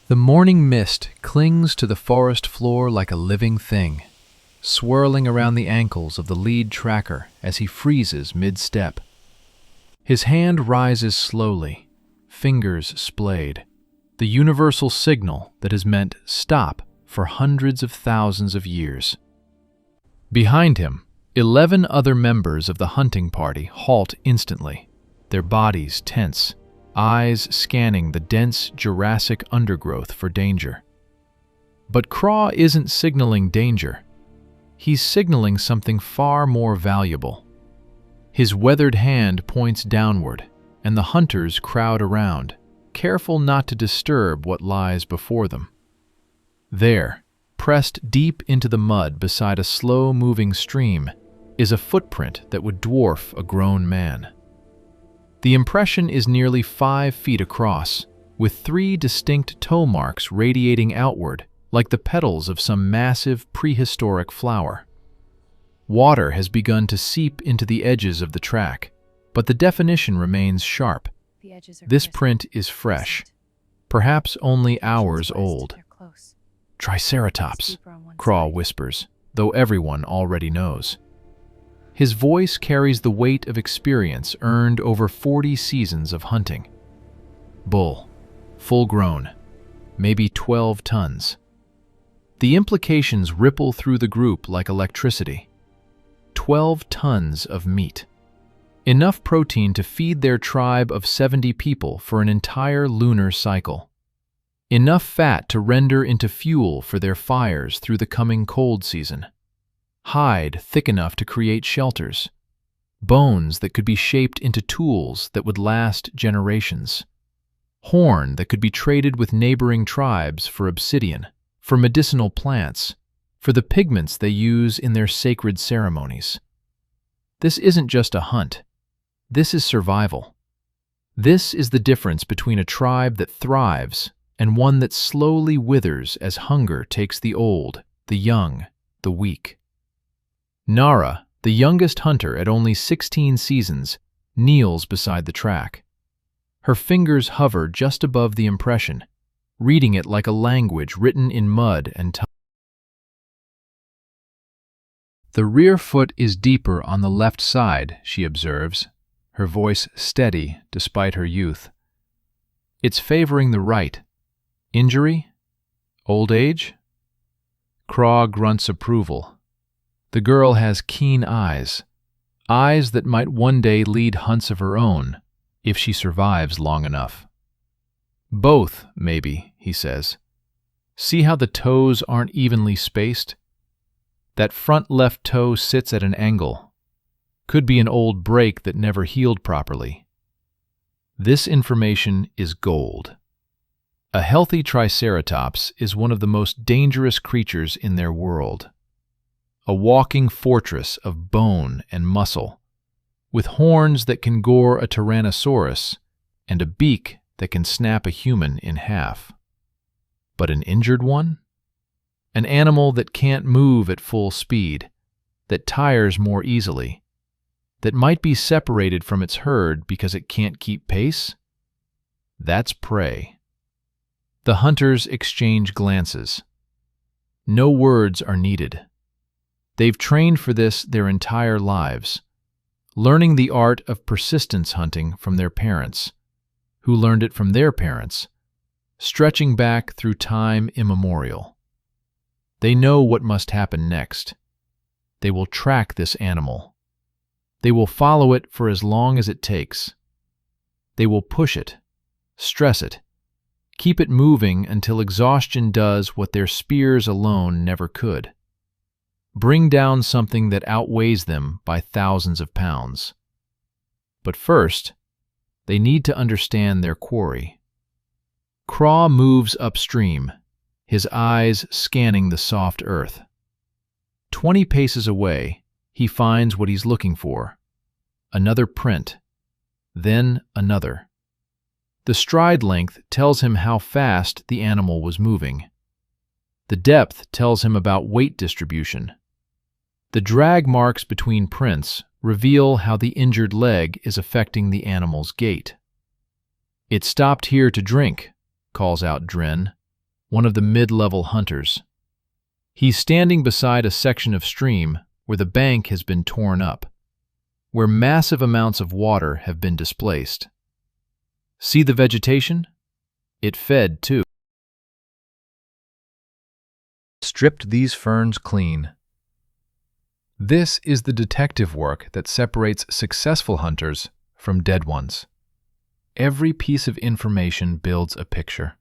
The morning mist clings to the forest floor like a living thing, swirling around the ankles of the lead tracker as he freezes mid-step. His hand rises slowly, fingers splayed, the universal signal that has meant stop for hundreds of thousands of years. Behind him, 11 other members of the hunting party halt instantly, their bodies tense, eyes scanning the dense Jurassic undergrowth for danger. But Craw isn't signaling danger. He's signaling something far more valuable. His weathered hand points downward, and the hunters crowd around, careful not to disturb what lies before them. There, pressed deep into the mud beside a slow-moving stream, is a footprint that would dwarf a grown man. The impression is nearly 5 feet across, with 3 distinct toe marks radiating outward like the petals of some massive prehistoric flower. Water has begun to seep into the edges of the track, but the definition remains sharp. This print is fresh, perhaps only hours old. "Triceratops," Craw whispers, though everyone already knows. His voice carries the weight of experience earned over 40 seasons of hunting. Bull, full-grown, maybe 12 tons. The implications ripple through the group like electricity. 12 tons of meat. Enough protein to feed their tribe of 70 people for an entire lunar cycle. Enough fat to render into fuel for their fires through the coming cold season. Hide thick enough to create shelters. Bones that could be shaped into tools that would last generations. Horn that could be traded with neighboring tribes for obsidian, for medicinal plants, for the pigments they use in their sacred ceremonies. This isn't just a hunt. This is survival. This is the difference between a tribe that thrives and one that slowly withers as hunger takes the old, the young, the weak. Nara, the youngest hunter at only 16 seasons, kneels beside the track. Her fingers hover just above the impression, reading it like a language written in mud and time. The rear foot is deeper on the left side, she observes, her voice steady despite her youth. It's favoring the right. Injury? Old age? Craw grunts approval. The girl has keen eyes, eyes that might one day lead hunts of her own, if she survives long enough. Both, maybe, he says. See how the toes aren't evenly spaced? That front left toe sits at an angle. Could be an old break that never healed properly. This information is gold. A healthy Triceratops is one of the most dangerous creatures in their world. A walking fortress of bone and muscle, with horns that can gore a Tyrannosaurus and a beak that can snap a human in half. But an injured one? An animal that can't move at full speed, that tires more easily, that might be separated from its herd because it can't keep pace? That's prey. The hunters exchange glances. No words are needed. They've trained for this their entire lives, learning the art of persistence hunting from their parents, who learned it from their parents, stretching back through time immemorial. They know what must happen next. They will track this animal. They will follow it for as long as it takes. They will push it, stress it, keep it moving until exhaustion does what their spears alone never could. Bring down something that outweighs them by thousands of pounds. But first, they need to understand their quarry. Craw moves upstream, his eyes scanning the soft earth. 20 paces away, he finds what he's looking for. Another print, then another. The stride length tells him how fast the animal was moving. The depth tells him about weight distribution. The drag marks between prints reveal how the injured leg is affecting the animal's gait. "It stopped here to drink," calls out Dren, one of the mid-level hunters. He's standing beside a section of stream where the bank has been torn up, where massive amounts of water have been displaced. See the vegetation? It fed, too. Stripped these ferns clean. This is the detective work that separates successful hunters from dead ones. Every piece of information builds a picture.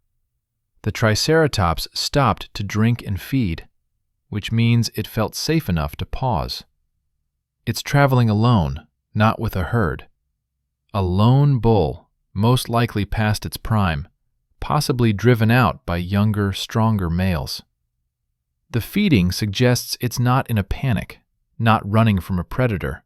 The Triceratops stopped to drink and feed, which means it felt safe enough to pause. It's traveling alone, not with a herd. A lone bull, most likely past its prime, possibly driven out by younger, stronger males. The feeding suggests it's not in a panic, not running from a predator.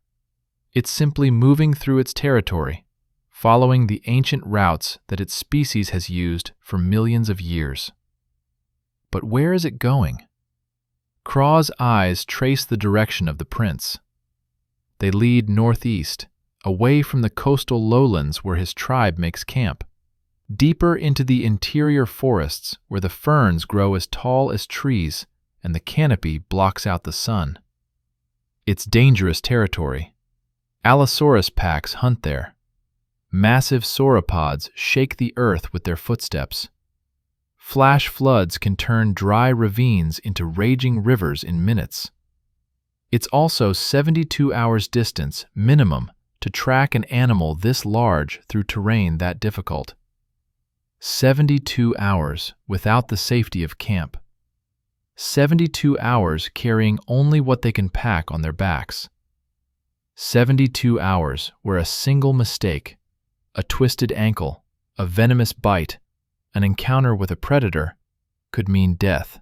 It's simply moving through its territory, following the ancient routes that its species has used for millions of years. But where is it going? Craw's eyes trace the direction of the prints. They lead northeast, away from the coastal lowlands where his tribe makes camp, deeper into the interior forests where the ferns grow as tall as trees and the canopy blocks out the sun. It's dangerous territory. Allosaurus packs hunt there. Massive sauropods shake the earth with their footsteps. Flash floods can turn dry ravines into raging rivers in minutes. It's also 72 hours distance minimum to track an animal this large through terrain that difficult. 72 hours without the safety of camp. 72 hours carrying only what they can pack on their backs. 72 hours where a single mistake, a twisted ankle, a venomous bite, an encounter with a predator could mean death.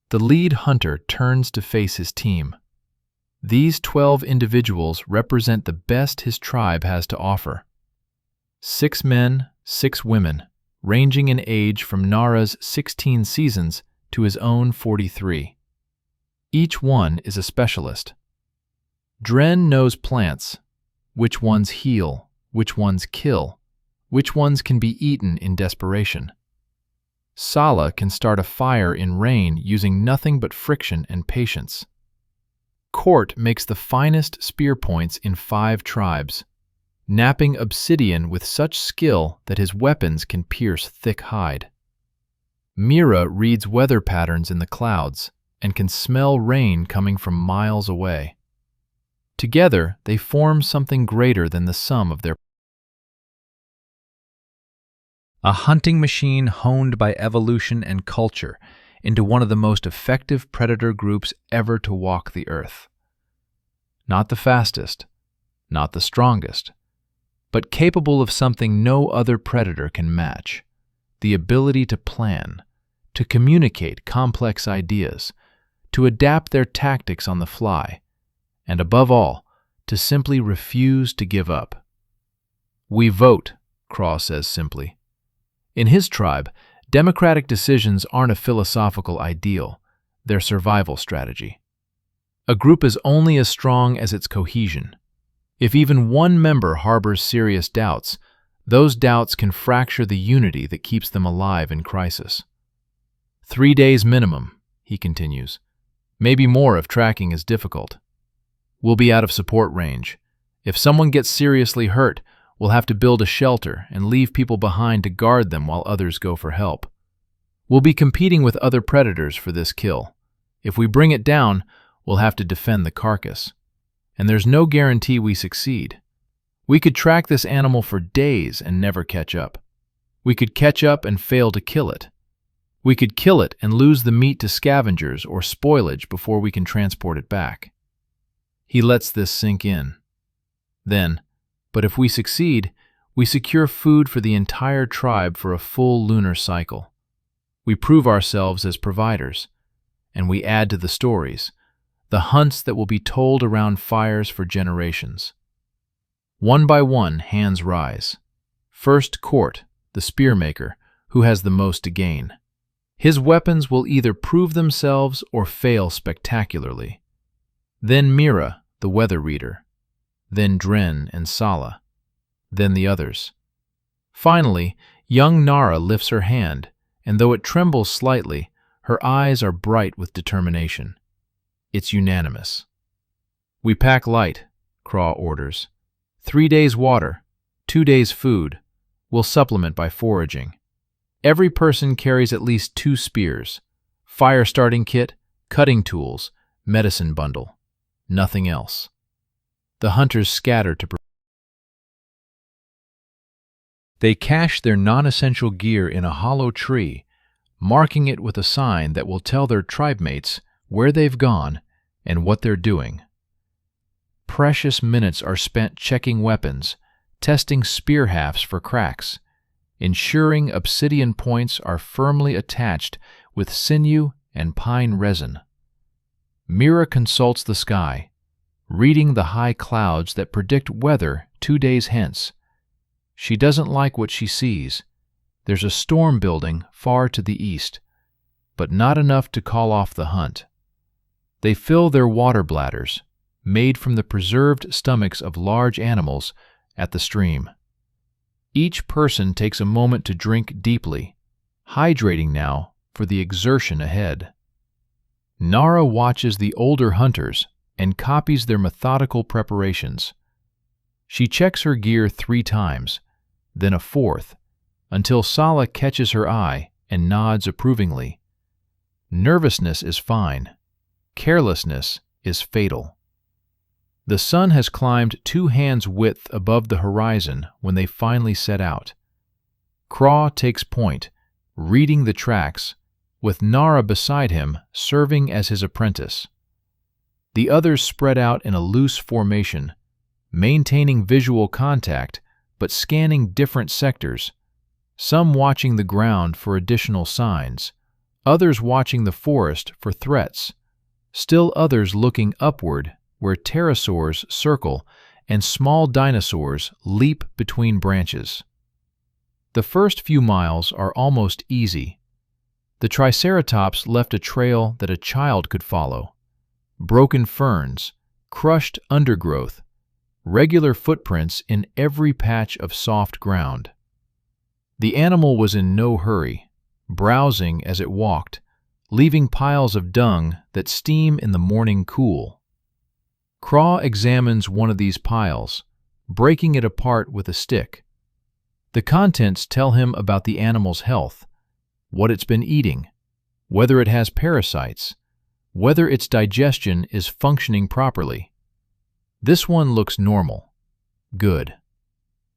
The lead hunter turns to face his team. These 12 individuals represent the best his tribe has to offer. 6 men, 6 women, ranging in age from Nara's 16 seasons to his own 43. Each one is a specialist. Dren knows plants, which ones heal, which ones kill, which ones can be eaten in desperation. Sala can start a fire in rain using nothing but friction and patience. Court makes the finest spear points in 5 tribes, napping obsidian with such skill that his weapons can pierce thick hide. Mira reads weather patterns in the clouds and can smell rain coming from miles away. Together, they form something greater than the sum of their. A hunting machine honed by evolution and culture into one of the most effective predator groups ever to walk the earth. Not the fastest, not the strongest, but capable of something no other predator can match: the ability to plan, to communicate complex ideas, to adapt their tactics on the fly, and above all, to simply refuse to give up. "We vote," Craw says simply. In his tribe, democratic decisions aren't a philosophical ideal, they're survival strategy. A group is only as strong as its cohesion. If even one member harbors serious doubts, those doubts can fracture the unity that keeps them alive in crisis. 3 days minimum, he continues. Maybe more if tracking is difficult. We'll be out of support range. If someone gets seriously hurt, we'll have to build a shelter and leave people behind to guard them while others go for help. We'll be competing with other predators for this kill. If we bring it down, we'll have to defend the carcass. And there's no guarantee we succeed. We could track this animal for days and never catch up. We could catch up and fail to kill it. We could kill it and lose the meat to scavengers or spoilage before we can transport it back. He lets this sink in. Then, but if we succeed, we secure food for the entire tribe for a full lunar cycle. We prove ourselves as providers, and we add to the stories, the hunts that will be told around fires for generations. One by one, hands rise. First Court, the spearmaker, who has the most to gain. His weapons will either prove themselves or fail spectacularly. Then Mira, the weather reader. Then Dren and Sala. Then the others. Finally, young Nara lifts her hand, and though it trembles slightly, her eyes are bright with determination. It's unanimous. "We pack light," Craw orders. 3 days water, 2 days food. We'll supplement by foraging. Every person carries at least 2 spears, fire starting kit, cutting tools, medicine bundle. Nothing else. The hunters scatter to prepare. They cache their non-essential gear in a hollow tree, marking it with a sign that will tell their tribe mates where they've gone and what they're doing. Precious minutes are spent checking weapons, testing spear hafts for cracks, ensuring obsidian points are firmly attached with sinew and pine resin. Mira consults the sky, reading the high clouds that predict weather 2 days hence. She doesn't like what she sees. There's a storm building far to the east, but not enough to call off the hunt. They fill their water bladders, made from the preserved stomachs of large animals, at the stream. Each person takes a moment to drink deeply, hydrating now for the exertion ahead. Nara watches the older hunters and copies their methodical preparations. She checks her gear 3 times, then a 4th, until Sala catches her eye and nods approvingly. Nervousness is fine. Carelessness is fatal. The sun has climbed 2 hands' width above the horizon when they finally set out. Craw takes point, reading the tracks, with Nara beside him serving as his apprentice. The others spread out in a loose formation, maintaining visual contact but scanning different sectors, some watching the ground for additional signs, others watching the forest for threats, still others looking upward where pterosaurs circle and small dinosaurs leap between branches. The first few miles are almost easy. The Triceratops left a trail that a child could follow. Broken ferns, crushed undergrowth, regular footprints in every patch of soft ground. The animal was in no hurry, browsing as it walked, leaving piles of dung that steam in the morning cool. Craw examines one of these piles, breaking it apart with a stick. The contents tell him about the animal's health, what it's been eating, whether it has parasites, whether its digestion is functioning properly. This one looks normal. Good.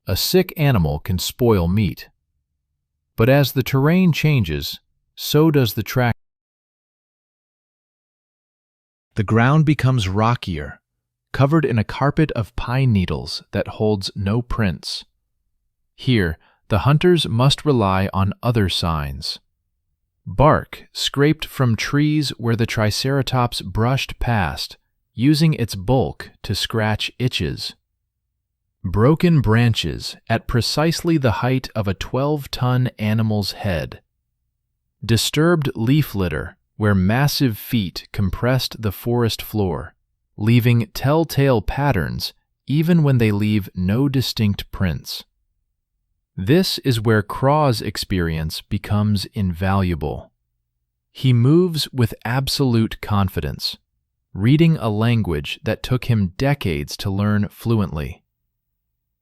A sick animal can spoil meat. But as the terrain changes, so does the track. The ground becomes rockier, covered in a carpet of pine needles that holds no prints. Here, the hunters must rely on other signs. Bark scraped from trees where the Triceratops brushed past, using its bulk to scratch itches. Broken branches at precisely the height of a 12-ton animal's head. Disturbed leaf litter where massive feet compressed the forest floor, leaving telltale patterns even when they leave no distinct prints. This is where Craw's experience becomes invaluable. He moves with absolute confidence, reading a language that took him decades to learn fluently.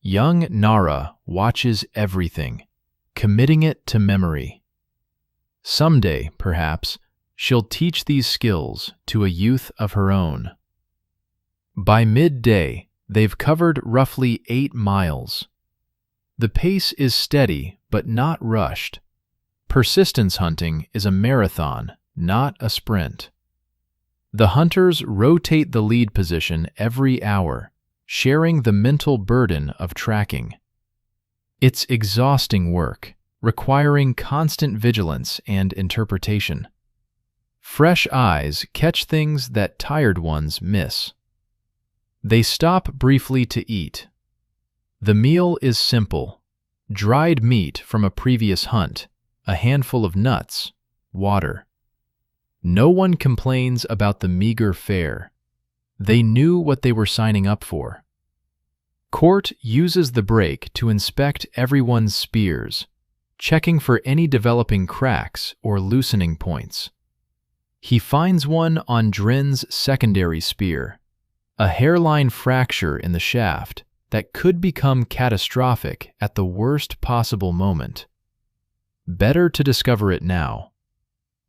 Young Nara watches everything, committing it to memory. Someday, perhaps, she'll teach these skills to a youth of her own. By midday, they've covered roughly 8 miles. The pace is steady but not rushed. Persistence hunting is a marathon, not a sprint. The hunters rotate the lead position every hour, sharing the mental burden of tracking. It's exhausting work, requiring constant vigilance and interpretation. Fresh eyes catch things that tired ones miss. They stop briefly to eat. The meal is simple: dried meat from a previous hunt, a handful of nuts, water. No one complains about the meager fare. They knew what they were signing up for. Court uses the break to inspect everyone's spears, checking for any developing cracks or loosening points. He finds one on Drin's secondary spear, a hairline fracture in the shaft that could become catastrophic at the worst possible moment. Better to discover it now.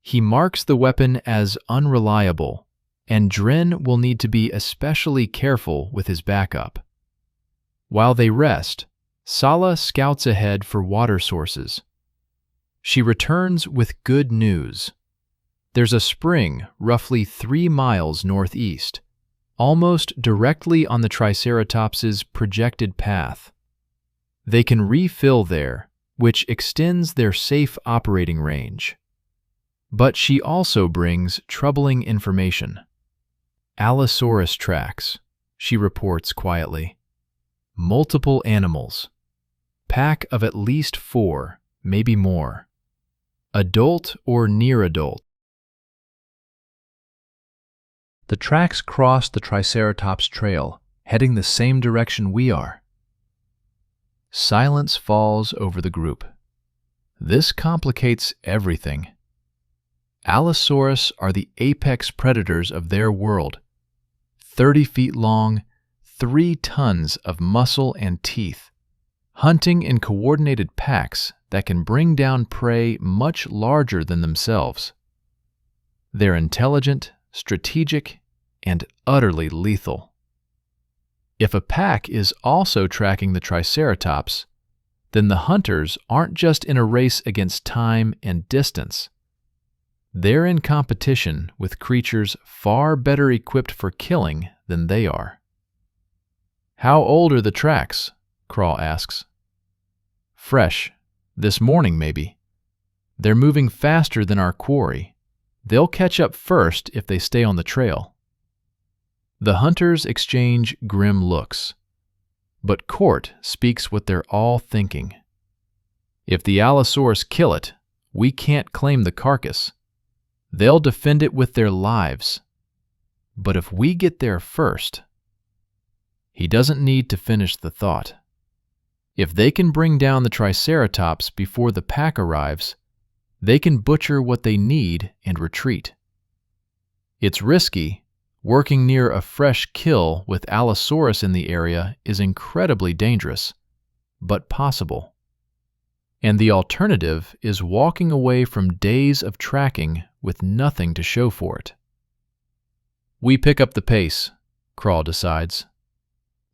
He marks the weapon as unreliable, and Drin will need to be especially careful with his backup. While they rest, Sala scouts ahead for water sources. She returns with good news. There's a spring roughly 3 miles northeast, almost directly on the Triceratops's projected path. They can refill there, which extends their safe operating range. But she also brings troubling information. Allosaurus tracks, she reports quietly. Multiple animals. Pack of at least 4, maybe more. Adult or near adult. The tracks cross the Triceratops trail, heading the same direction we are. Silence falls over the group. This complicates everything. Allosaurus are the apex predators of their world. 30 feet long, 3 tons of muscle and teeth, hunting in coordinated packs that can bring down prey much larger than themselves. They're intelligent, strategic, and utterly lethal. If a pack is also tracking the Triceratops, then the hunters aren't just in a race against time and distance. They're in competition with creatures far better equipped for killing than they are. "How old are the tracks?" Crawl asks. "Fresh. This morning, maybe. They're moving faster than our quarry. They'll catch up first if they stay on the trail." The hunters exchange grim looks, but Court speaks what they're all thinking. "If the Allosaurus kill it, we can't claim the carcass. They'll defend it with their lives. But if we get there first..." He doesn't need to finish the thought. If they can bring down the Triceratops before the pack arrives, they can butcher what they need and retreat. It's risky. Working near a fresh kill with Allosaurus in the area is incredibly dangerous, but possible. And the alternative is walking away from days of tracking with nothing to show for it. "We pick up the pace," Crawl decides.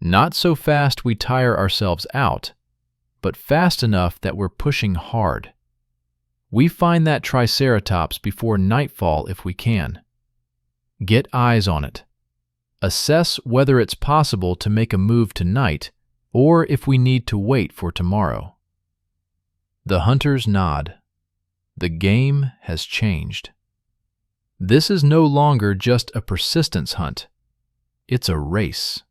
"Not so fast we tire ourselves out, but fast enough that we're pushing hard. We find that Triceratops before nightfall if we can. Get eyes on it. Assess whether it's possible to make a move tonight or if we need to wait for tomorrow." The hunters nod. The game has changed. This is no longer just a persistence hunt. It's a race.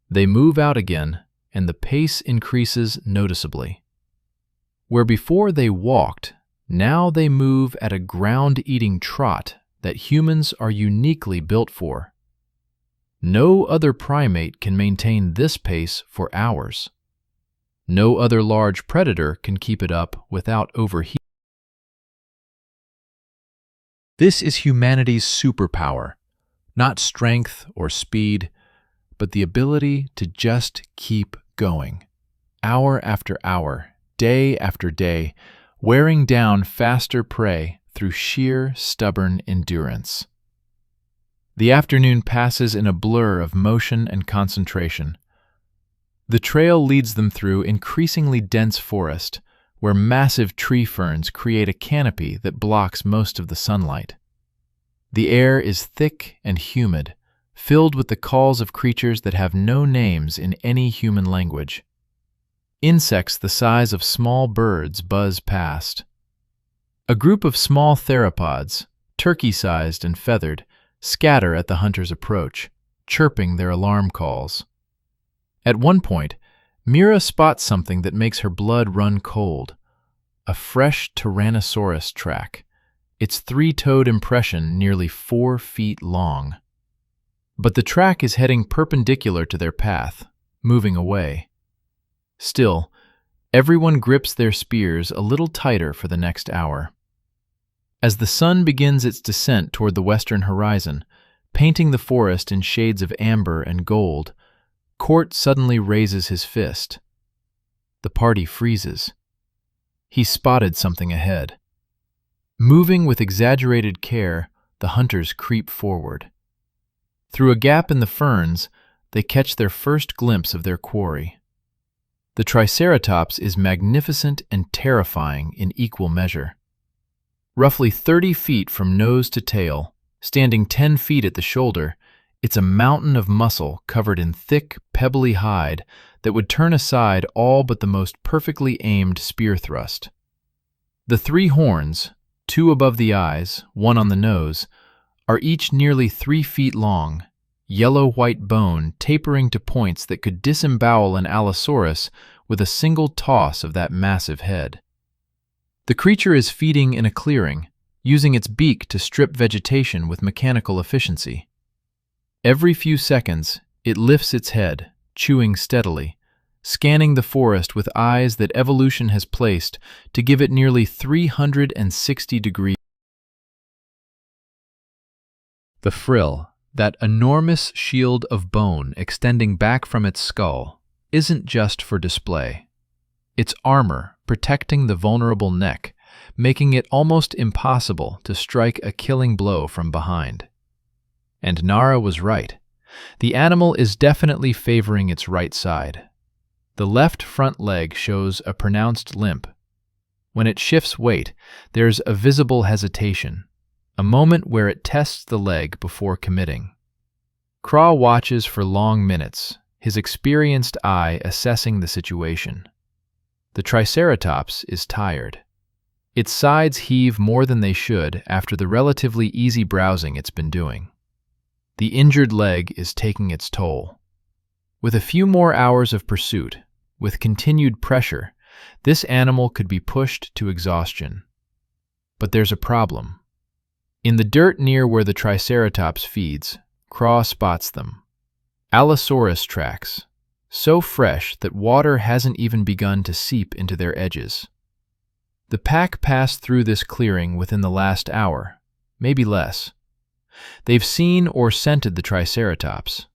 They move out again, and the pace increases noticeably. Where before they walked, now they move at a ground-eating trot that humans are uniquely built for. No other primate can maintain this pace for hours. No other large predator can keep it up without overheating. This is humanity's superpower, not strength or speed, but the ability to just keep going, hour after hour, day after day, wearing down faster prey through sheer, stubborn endurance. The afternoon passes in a blur of motion and concentration. The trail leads them through increasingly dense forest, where massive tree ferns create a canopy that blocks most of the sunlight. The air is thick and humid, filled with the calls of creatures that have no names in any human language. Insects the size of small birds buzz past. A group of small theropods, turkey-sized and feathered, scatter at the hunter's approach, chirping their alarm calls. At one point, Mira spots something that makes her blood run cold. A fresh Tyrannosaurus track, its 3-toed impression nearly 4 feet long. But the track is heading perpendicular to their path, moving away. Still, Everyone grips their spears a little tighter for the next hour. As the sun begins its descent toward the western horizon, painting the forest in shades of amber and gold, Court suddenly raises his fist. The party freezes. He's spotted something ahead. Moving with exaggerated care, the hunters creep forward. Through a gap in the ferns, they catch their first glimpse of their quarry. The Triceratops is magnificent and terrifying in equal measure. Roughly 30 feet from nose to tail, standing 10 feet at the shoulder, it's a mountain of muscle covered in thick, pebbly hide that would turn aside all but the most perfectly aimed spear thrust. The 3 horns, 2 above the eyes, 1 on the nose, are each nearly 3 feet long, yellow-white bone tapering to points that could disembowel an Allosaurus with a single toss of that massive head. The creature is feeding in a clearing, using its beak to strip vegetation with mechanical efficiency. Every few seconds, it lifts its head, chewing steadily, scanning the forest with eyes that evolution has placed to give it nearly 360 degrees. The frill, that enormous shield of bone extending back from its skull, isn't just for display. It's armor protecting the vulnerable neck, making it almost impossible to strike a killing blow from behind. And Nara was right. The animal is definitely favoring its right side. The left front leg shows a pronounced limp. When it shifts weight, there's a visible hesitation, a moment where it tests the leg before committing. Craw watches for long minutes, his experienced eye assessing the situation. The Triceratops is tired. Its sides heave more than they should after the relatively easy browsing it's been doing. The injured leg is taking its toll. With a few more hours of pursuit, with continued pressure, this animal could be pushed to exhaustion. But there's a problem. In the dirt near where the Triceratops feeds, Craw spots them. Allosaurus tracks, so fresh that water hasn't even begun to seep into their edges. The pack passed through this clearing within the last hour, maybe less. They've seen or scented the Triceratops.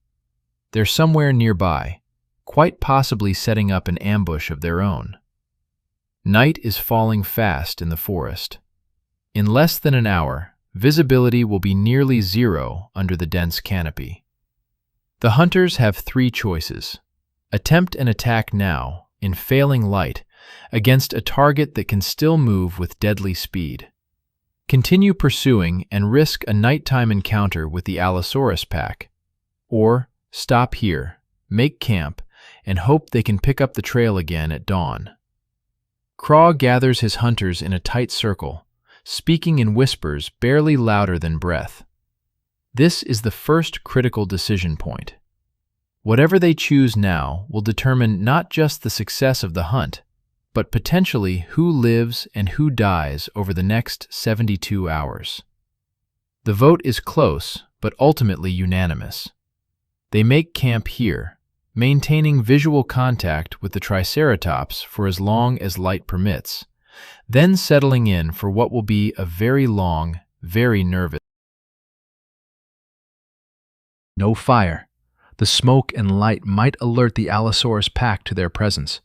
They're somewhere nearby, quite possibly setting up an ambush of their own. Night is falling fast in the forest. In less than an hour, visibility will be nearly zero under the dense canopy. The hunters have 3 choices. Attempt an attack now, in failing light, against a target that can still move with deadly speed. Continue pursuing and risk a nighttime encounter with the Allosaurus pack. Or stop here, make camp, and hope they can pick up the trail again at dawn. Craw gathers his hunters in a tight circle, speaking in whispers barely louder than breath. This is the first critical decision point. Whatever they choose now will determine not just the success of the hunt, but potentially who lives and who dies over the next 72 hours. The vote is close, but ultimately unanimous. They make camp here, maintaining visual contact with the Triceratops for as long as light permits, then settling in for what will be a very long, very nervous. No fire. The smoke and light might alert the Allosaurus pack to their presence.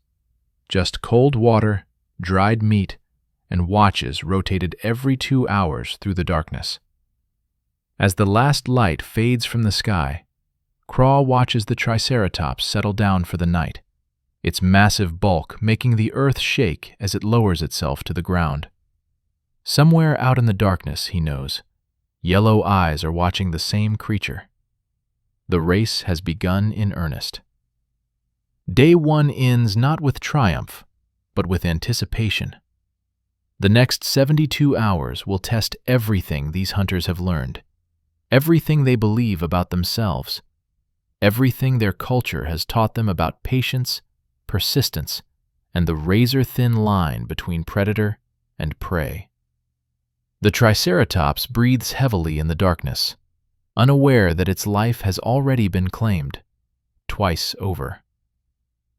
Just cold water, dried meat, and watches rotated every 2 hours through the darkness. As the last light fades from the sky, Craw watches the Triceratops settle down for the night, its massive bulk making the earth shake as it lowers itself to the ground. Somewhere out in the darkness, he knows, yellow eyes are watching the same creature. The race has begun in earnest. Day 1 ends not with triumph, but with anticipation. The next 72 hours will test everything these hunters have learned, everything they believe about themselves, everything their culture has taught them about patience, persistence, and the razor-thin line between predator and prey. The Triceratops breathes heavily in the darkness, unaware that its life has already been claimed, twice over.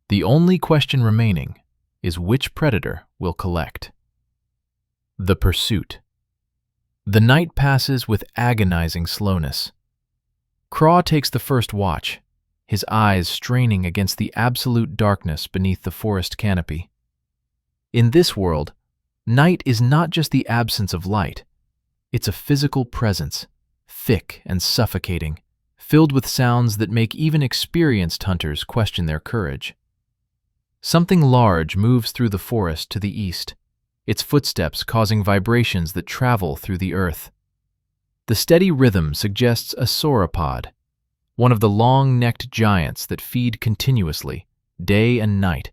The only question remaining is which predator will collect. The pursuit. The night passes with agonizing slowness. Craw takes the first watch, his eyes straining against the absolute darkness beneath the forest canopy. In this world, night is not just the absence of light. It's a physical presence, thick and suffocating, filled with sounds that make even experienced hunters question their courage. Something large moves through the forest to the east, its footsteps causing vibrations that travel through the earth. The steady rhythm suggests a sauropod, one of the long-necked giants that feed continuously, day and night,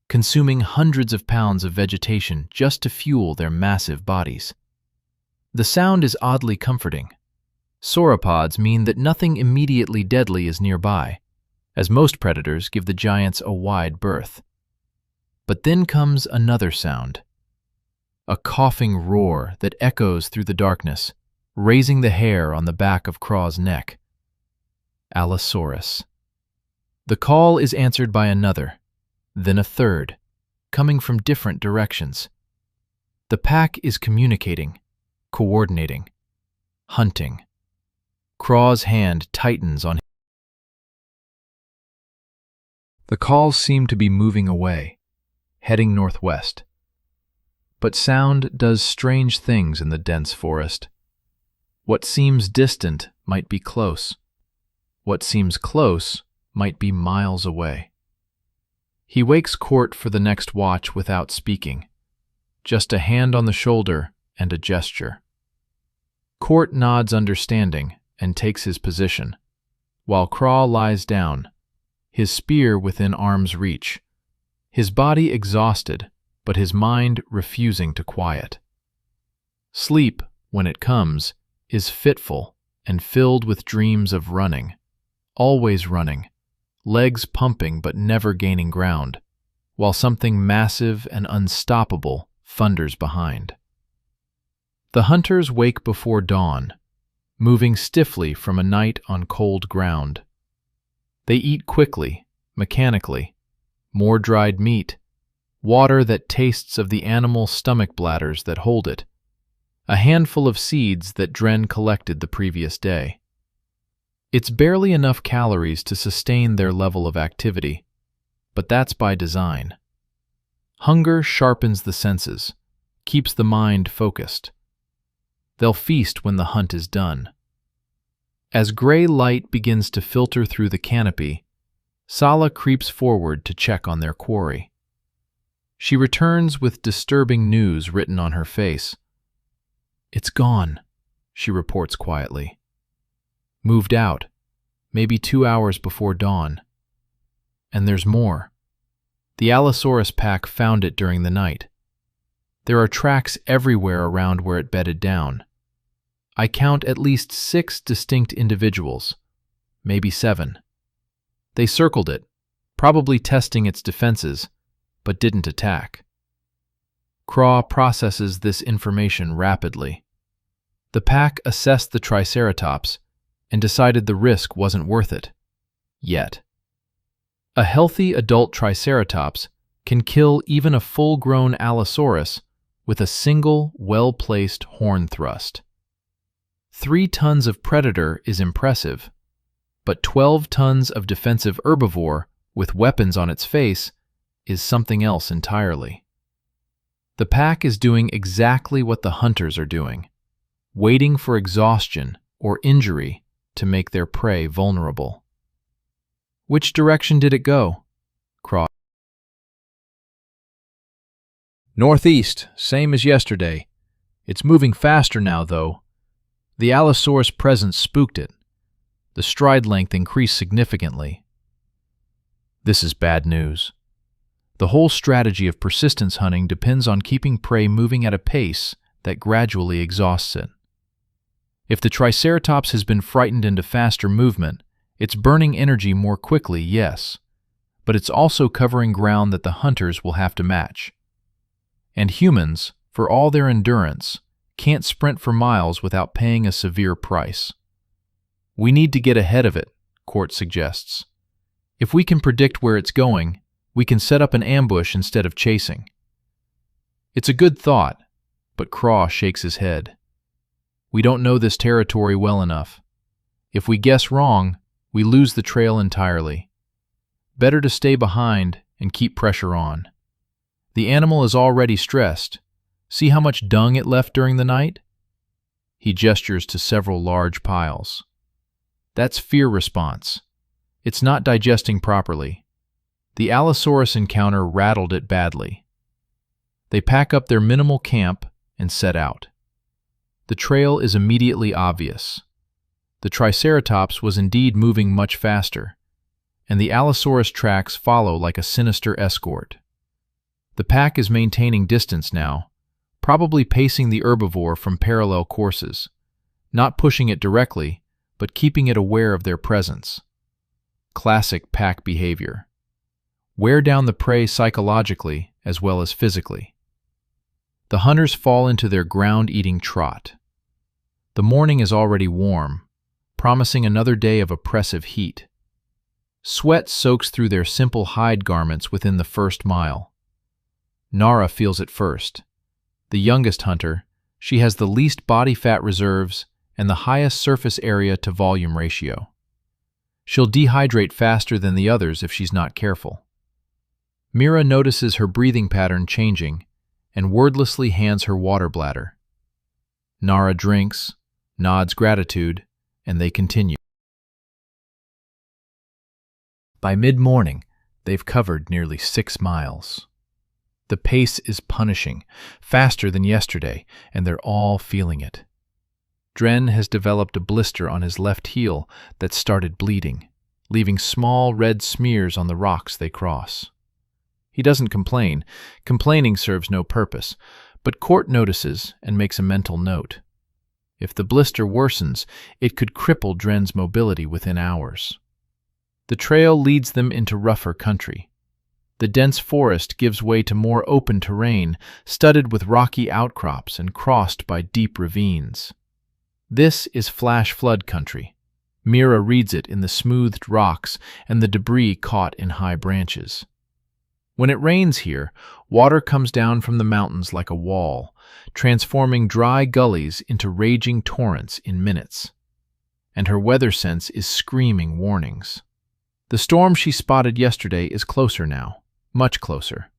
consuming hundreds of pounds of vegetation just to fuel their massive bodies. The sound is oddly comforting. Sauropods mean that nothing immediately deadly is nearby, as most predators give the giants a wide berth. But then comes another sound, a coughing roar that echoes through the darkness, raising the hair on the back of Craw's neck. Allosaurus. The call is answered by another, then a third, coming from different directions. The pack is communicating, coordinating, hunting. Craw's hand tightens on him. The calls seem to be moving away, heading northwest. But sound does strange things in the dense forest. What seems distant might be close. What seems close might be miles away. He wakes Court for the next watch without speaking, just a hand on the shoulder and a gesture. Court nods understanding and takes his position, while Craw lies down, his spear within arm's reach, his body exhausted, but his mind refusing to quiet. Sleep, when it comes, is fitful and filled with dreams of running, always running, legs pumping but never gaining ground, while something massive and unstoppable thunders behind. The hunters wake before dawn, moving stiffly from a night on cold ground. They eat quickly, mechanically, more dried meat, water that tastes of the animal stomach bladders that hold it, a handful of seeds that Dren collected the previous day. It's barely enough calories to sustain their level of activity, but that's by design. Hunger sharpens the senses, keeps the mind focused. They'll feast when the hunt is done. As gray light begins to filter through the canopy, Sala creeps forward to check on their quarry. She returns with disturbing news written on her face. "It's gone," she reports quietly. "Moved out, maybe 2 hours before dawn. And there's more. The Allosaurus pack found it during the night. There are tracks everywhere around where it bedded down. I count at least 6 distinct individuals, maybe 7. They circled it, probably testing its defenses, but didn't attack." Craw processes this information rapidly. The pack assessed the Triceratops and decided the risk wasn't worth it. Yet. A healthy adult Triceratops can kill even a full-grown Allosaurus with a single, well-placed horn thrust. 3 tons of predator is impressive, but 12 tons of defensive herbivore with weapons on its face is something else entirely. The pack is doing exactly what the hunters are doing, waiting for exhaustion or injury to make their prey vulnerable. "Which direction did it go?" Craw. "Northeast, same as yesterday. It's moving faster now, though. The Allosaurus presence spooked it. The stride length increased significantly." This is bad news. The whole strategy of persistence hunting depends on keeping prey moving at a pace that gradually exhausts it. If the Triceratops has been frightened into faster movement, it's burning energy more quickly, yes, but it's also covering ground that the hunters will have to match. And humans, for all their endurance, can't sprint for miles without paying a severe price. "We need to get ahead of it," Court suggests. "If we can predict where it's going, We can set up an ambush instead of chasing." It's a good thought, but Craw shakes his head. "We don't know this territory well enough. If we guess wrong, we lose the trail entirely. Better to stay behind and keep pressure on. The animal is already stressed. See how much dung it left during the night?" He gestures to several large piles. "That's fear response. It's not digesting properly. The Allosaurus encounter rattled it badly." They pack up their minimal camp and set out. The trail is immediately obvious. The Triceratops was indeed moving much faster, and the Allosaurus tracks follow like a sinister escort. The pack is maintaining distance now, probably pacing the herbivore from parallel courses, not pushing it directly, but keeping it aware of their presence. Classic pack behavior. Wear down the prey psychologically as well as physically. The hunters fall into their ground-eating trot. The morning is already warm, promising another day of oppressive heat. Sweat soaks through their simple hide garments within the first mile. Nara feels it first. The youngest hunter, she has the least body fat reserves and the highest surface area to volume ratio. She'll dehydrate faster than the others if she's not careful. Mira notices her breathing pattern changing and wordlessly hands her water bladder. Nara drinks, nods gratitude, and they continue. By mid-morning, they've covered nearly 6 miles. The pace is punishing, faster than yesterday, and they're all feeling it. Dren has developed a blister on his left heel that started bleeding, leaving small red smears on the rocks they cross. He doesn't complain. Complaining serves no purpose, but Court notices and makes a mental note. If the blister worsens, it could cripple Dren's mobility within hours. The trail leads them into rougher country. The dense forest gives way to more open terrain, studded with rocky outcrops and crossed by deep ravines. This is flash flood country. Mira reads it in the smoothed rocks and the debris caught in high branches. When it rains here, water comes down from the mountains like a wall, transforming dry gullies into raging torrents in minutes. And her weather sense is screaming warnings. The storm she spotted yesterday is closer now, much closer.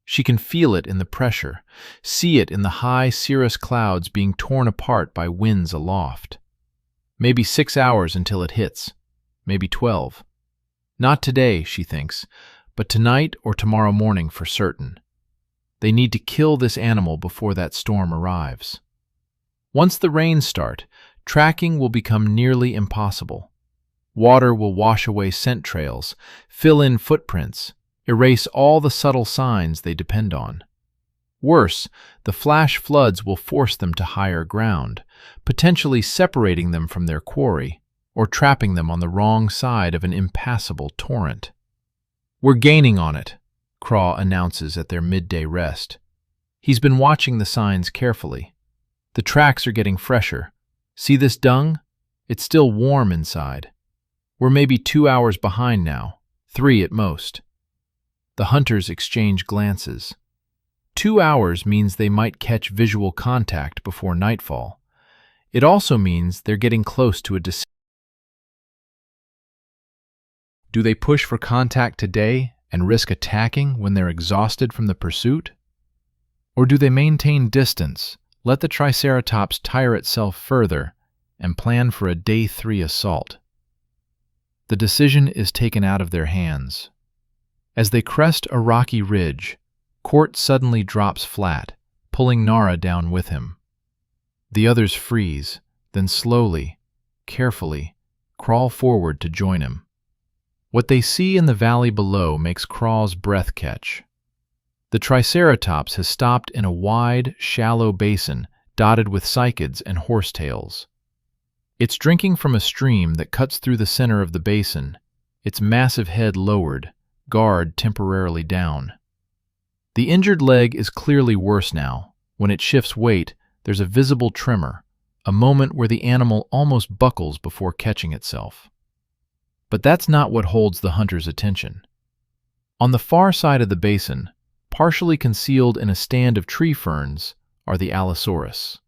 She can feel it in the pressure, see it in the high cirrus clouds being torn apart by winds aloft. Maybe 6 hours until it hits, maybe 12. Not today, she thinks, but tonight or tomorrow morning for certain. They need to kill this animal before that storm arrives. Once the rains start, tracking will become nearly impossible. Water will wash away scent trails, fill in footprints, erase all the subtle signs they depend on. Worse, the flash floods will force them to higher ground, potentially separating them from their quarry or trapping them on the wrong side of an impassable torrent. "We're gaining on it," Craw announces at their midday rest. He's been watching the signs carefully. The tracks are getting fresher. See this dung? It's still warm inside. We're maybe 2 hours behind now, 3 at most. The hunters exchange glances. 2 hours means they might catch visual contact before nightfall. It also means they're getting close to a decision. Do they push for contact today and risk attacking when they're exhausted from the pursuit? Or do they maintain distance, let the Triceratops tire itself further, and plan for a day 3 assault? The decision is taken out of their hands. As they crest a rocky ridge, Court suddenly drops flat, pulling Nara down with him. The others freeze, then slowly, carefully, crawl forward to join him. What they see in the valley below makes Craw's breath catch. The Triceratops has stopped in a wide, shallow basin dotted with cycads and horsetails. It's drinking from a stream that cuts through the center of the basin, its massive head lowered, guard temporarily down. The injured leg is clearly worse now. When it shifts weight, there's a visible tremor, a moment where the animal almost buckles before catching itself. But that's not what holds the hunter's attention. On the far side of the basin, partially concealed in a stand of tree ferns, are the Allosaurus.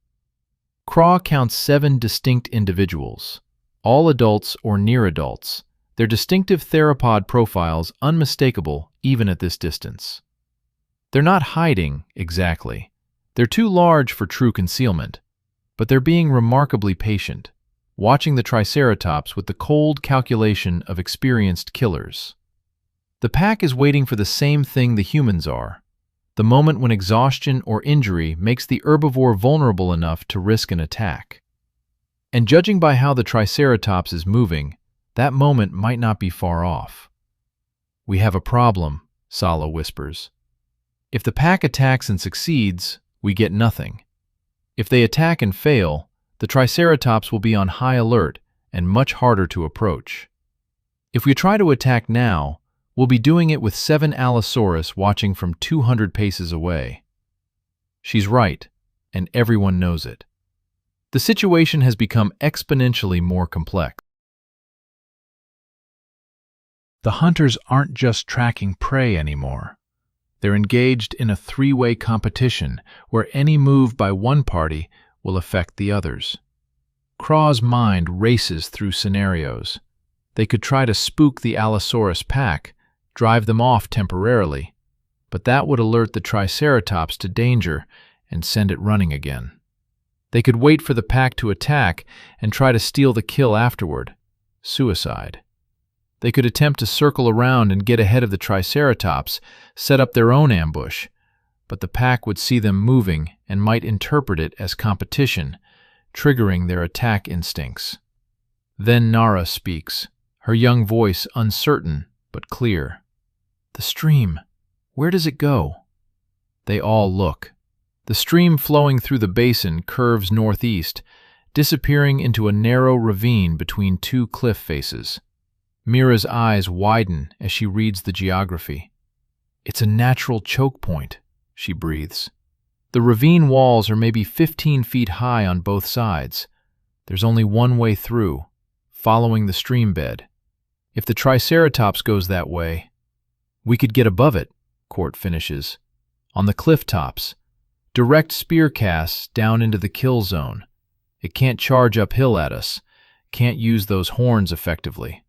Craw counts 7 distinct individuals, all adults or near adults, their distinctive theropod profiles unmistakable even at this distance. They're not hiding, exactly. They're too large for true concealment, but they're being remarkably patient, watching the Triceratops with the cold calculation of experienced killers. The pack is waiting for the same thing the humans are, the moment when exhaustion or injury makes the herbivore vulnerable enough to risk an attack. And judging by how the Triceratops is moving, that moment might not be far off. "We have a problem," Salo whispers. "If the pack attacks and succeeds, we get nothing. If they attack and fail, the Triceratops will be on high alert and much harder to approach. If we try to attack now, we'll be doing it with 7 Allosaurus watching from 200 paces away." She's right, and everyone knows it. The situation has become exponentially more complex. The hunters aren't just tracking prey anymore. They're engaged in a 3-way competition where any move by one party will affect the others. Craw's mind races through scenarios. They could try to spook the Allosaurus pack, drive them off temporarily, but that would alert the Triceratops to danger and send it running again. They could wait for the pack to attack and try to steal the kill afterward. Suicide. They could attempt to circle around and get ahead of the Triceratops, set up their own ambush, but the pack would see them moving and might interpret it as competition, triggering their attack instincts. Then Nara speaks, her young voice uncertain but clear. "The stream, where does it go?" They all look. The stream flowing through the basin curves northeast, disappearing into a narrow ravine between 2 cliff faces. Mira's eyes widen as she reads the geography. "It's a natural choke point," she breathes. "The ravine walls are maybe 15 feet high on both sides. There's only one way through, following the stream bed. If the Triceratops goes that way, we could get above it," Court finishes. "On the cliff tops, direct spear casts down into the kill zone. It can't charge uphill at us, can't use those horns effectively.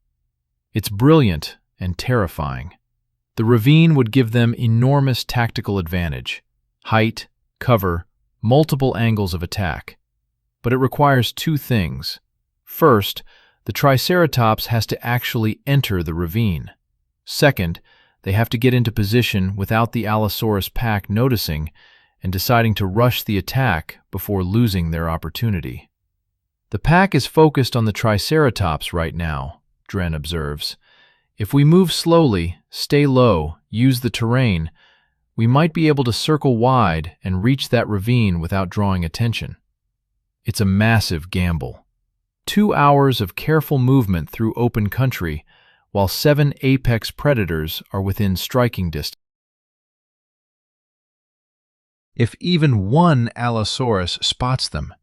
It's brilliant and terrifying. The ravine would give them enormous tactical advantage, height, cover, multiple angles of attack. But it requires 2 things. First, the Triceratops has to actually enter the ravine. Second, they have to get into position without the Allosaurus pack noticing and deciding to rush the attack before losing their opportunity. "The pack is focused on the Triceratops right now," Dren observes. "If we move slowly, stay low, use the terrain, we might be able to circle wide and reach that ravine without drawing attention." It's a massive gamble. 2 hours of careful movement through open country, while 7 apex predators are within striking distance. If even one Allosaurus spots them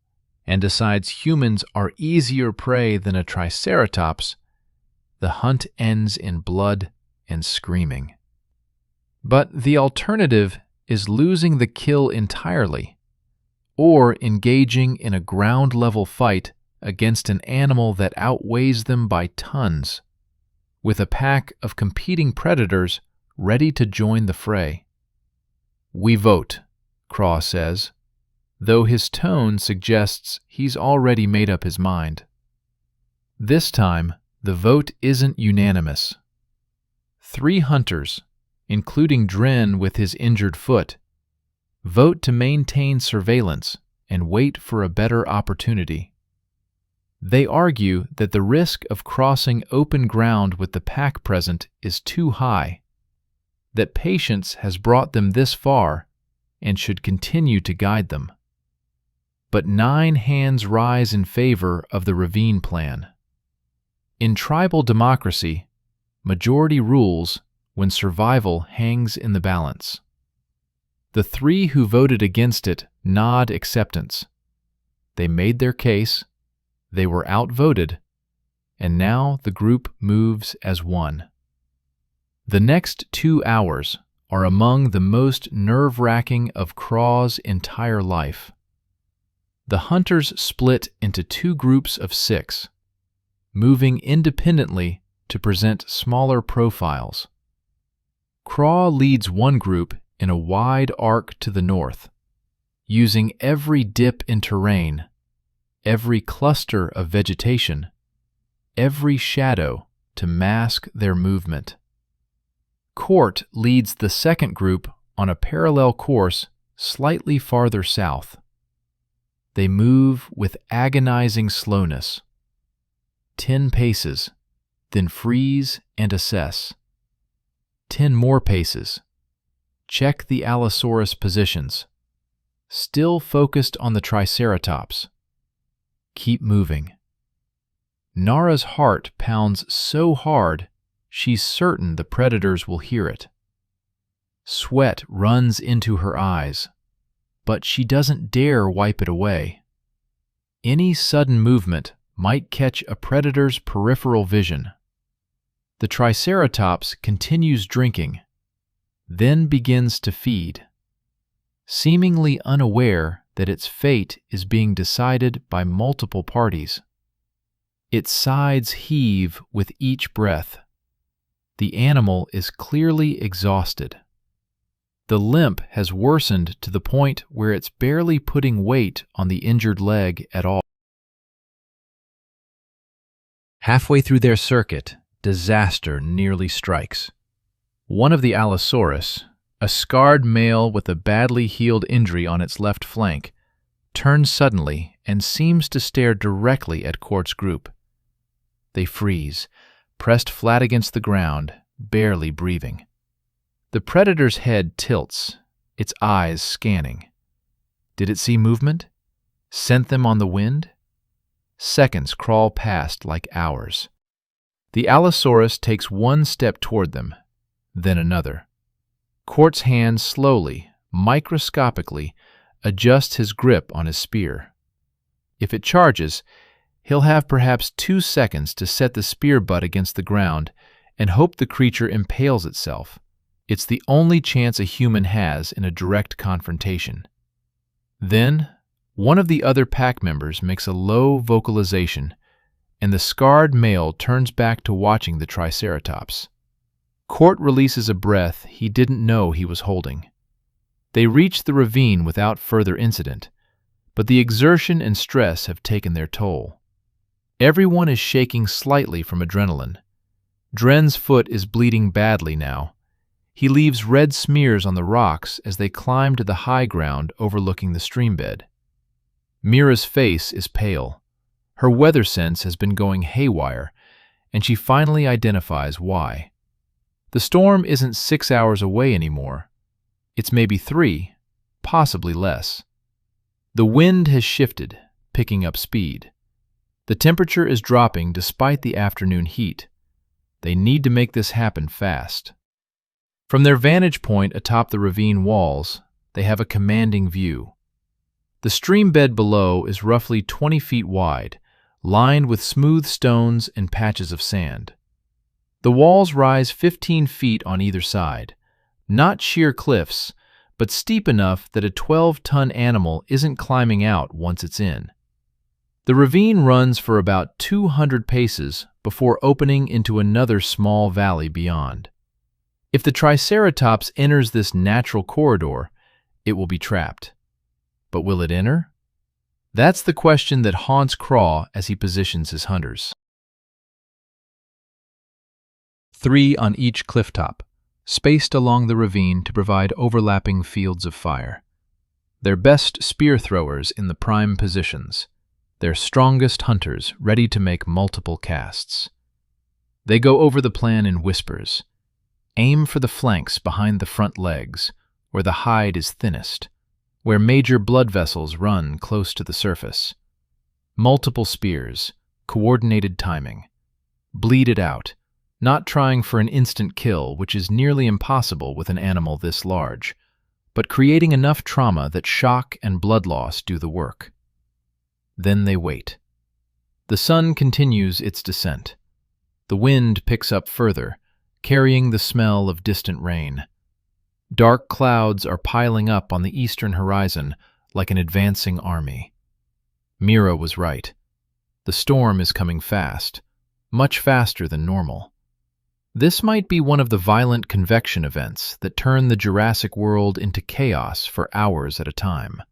and decides humans are easier prey than a Triceratops, the hunt ends in blood and screaming. But the alternative is losing the kill entirely, or engaging in a ground-level fight against an animal that outweighs them by tons, with a pack of competing predators ready to join the fray. "We vote," Craw says, though his tone suggests he's already made up his mind. This time, the vote isn't unanimous. 3 hunters, including Dren with his injured foot, vote to maintain surveillance and wait for a better opportunity. They argue that the risk of crossing open ground with the pack present is too high, that patience has brought them this far and should continue to guide them. But 9 hands rise in favor of the ravine plan. In tribal democracy, majority rules when survival hangs in the balance. The 3 who voted against it nod acceptance. They made their case, they were outvoted, and now the group moves as one. The next 2 hours are among the most nerve-wracking of Craw's entire life. The hunters split into 2 groups of 6, moving independently to present smaller profiles. Craw leads one group in a wide arc to the north, using every dip in terrain, every cluster of vegetation, every shadow to mask their movement. Court leads the second group on a parallel course slightly farther south. They move with agonizing slowness. 10 paces, then freeze and assess. 10 more paces. Check the Allosaurus positions. Still focused on the Triceratops. Keep moving. Nara's heart pounds so hard, she's certain the predators will hear it. Sweat runs into her eyes, but she doesn't dare wipe it away. Any sudden movement might catch a predator's peripheral vision. The Triceratops continues drinking, then begins to feed, seemingly unaware that its fate is being decided by multiple parties. Its sides heave with each breath. The animal is clearly exhausted. The limp has worsened to the point where it's barely putting weight on the injured leg at all. Halfway through their circuit, disaster nearly strikes. One of the Allosaurus, a scarred male with a badly healed injury on its left flank, turns suddenly and seems to stare directly at Court's group. They freeze, pressed flat against the ground, barely breathing. The predator's head tilts, its eyes scanning. Did it see movement? Scent them on the wind? Seconds crawl past like hours. The Allosaurus takes one step toward them, then another. Court's hand slowly, microscopically, adjusts his grip on his spear. If it charges, he'll have perhaps 2 seconds to set the spear butt against the ground and hope the creature impales itself. It's the only chance a human has in a direct confrontation. Then, one of the other pack members makes a low vocalization, and the scarred male turns back to watching the Triceratops. Court releases a breath he didn't know he was holding. They reach the ravine without further incident, but the exertion and stress have taken their toll. Everyone is shaking slightly from adrenaline. Dren's foot is bleeding badly now. He leaves red smears on the rocks as they climb to the high ground overlooking the streambed. Mira's face is pale. Her weather sense has been going haywire, and she finally identifies why. The storm isn't 6 hours away anymore. It's maybe 3, possibly less. The wind has shifted, picking up speed. The temperature is dropping despite the afternoon heat. They need to make this happen fast. From their vantage point atop the ravine walls, they have a commanding view. The stream bed below is roughly 20 feet wide, lined with smooth stones and patches of sand. The walls rise 15 feet on either side, not sheer cliffs, but steep enough that a 12-ton animal isn't climbing out once it's in. The ravine runs for about 200 paces before opening into another small valley beyond. If the Triceratops enters this natural corridor, it will be trapped. But will it enter? That's the question that haunts Craw as he positions his hunters. 3 on each clifftop, spaced along the ravine to provide overlapping fields of fire. Their best spear throwers in the prime positions, their strongest hunters ready to make multiple casts. They go over the plan in whispers. Aim for the flanks behind the front legs, where the hide is thinnest, where major blood vessels run close to the surface. Multiple spears, coordinated timing. Bleed it out, not trying for an instant kill, which is nearly impossible with an animal this large, but creating enough trauma that shock and blood loss do the work. Then they wait. The sun continues its descent. The wind picks up further, carrying the smell of distant rain. Dark clouds are piling up on the eastern horizon like an advancing army. Mira was right. The storm is coming fast, much faster than normal. This might be one of the violent convection events that turn the Jurassic world into chaos for hours at a time.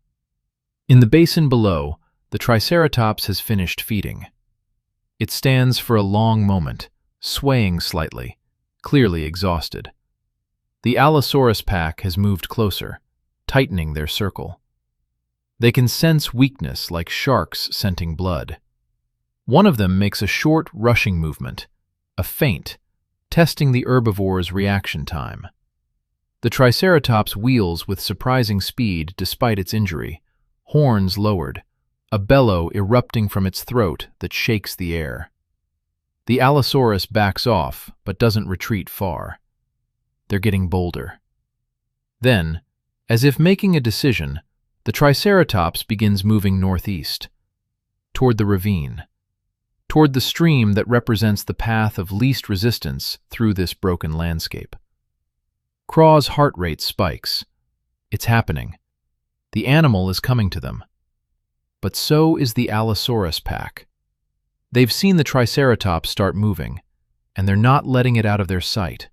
In the basin below, the Triceratops has finished feeding. It stands for a long moment, swaying slightly, clearly exhausted. The Allosaurus pack has moved closer, tightening their circle. They can sense weakness like sharks scenting blood. One of them makes a short, rushing movement, a feint, testing the herbivore's reaction time. The Triceratops wheels with surprising speed despite its injury, horns lowered, a bellow erupting from its throat that shakes the air. The Allosaurus backs off, but doesn't retreat far. They're getting bolder. Then, as if making a decision, the Triceratops begins moving northeast, toward the ravine, toward the stream that represents the path of least resistance through this broken landscape. Craw's heart rate spikes. It's happening. The animal is coming to them. But so is the Allosaurus pack. They've seen the Triceratops start moving, and they're not letting it out of their sight.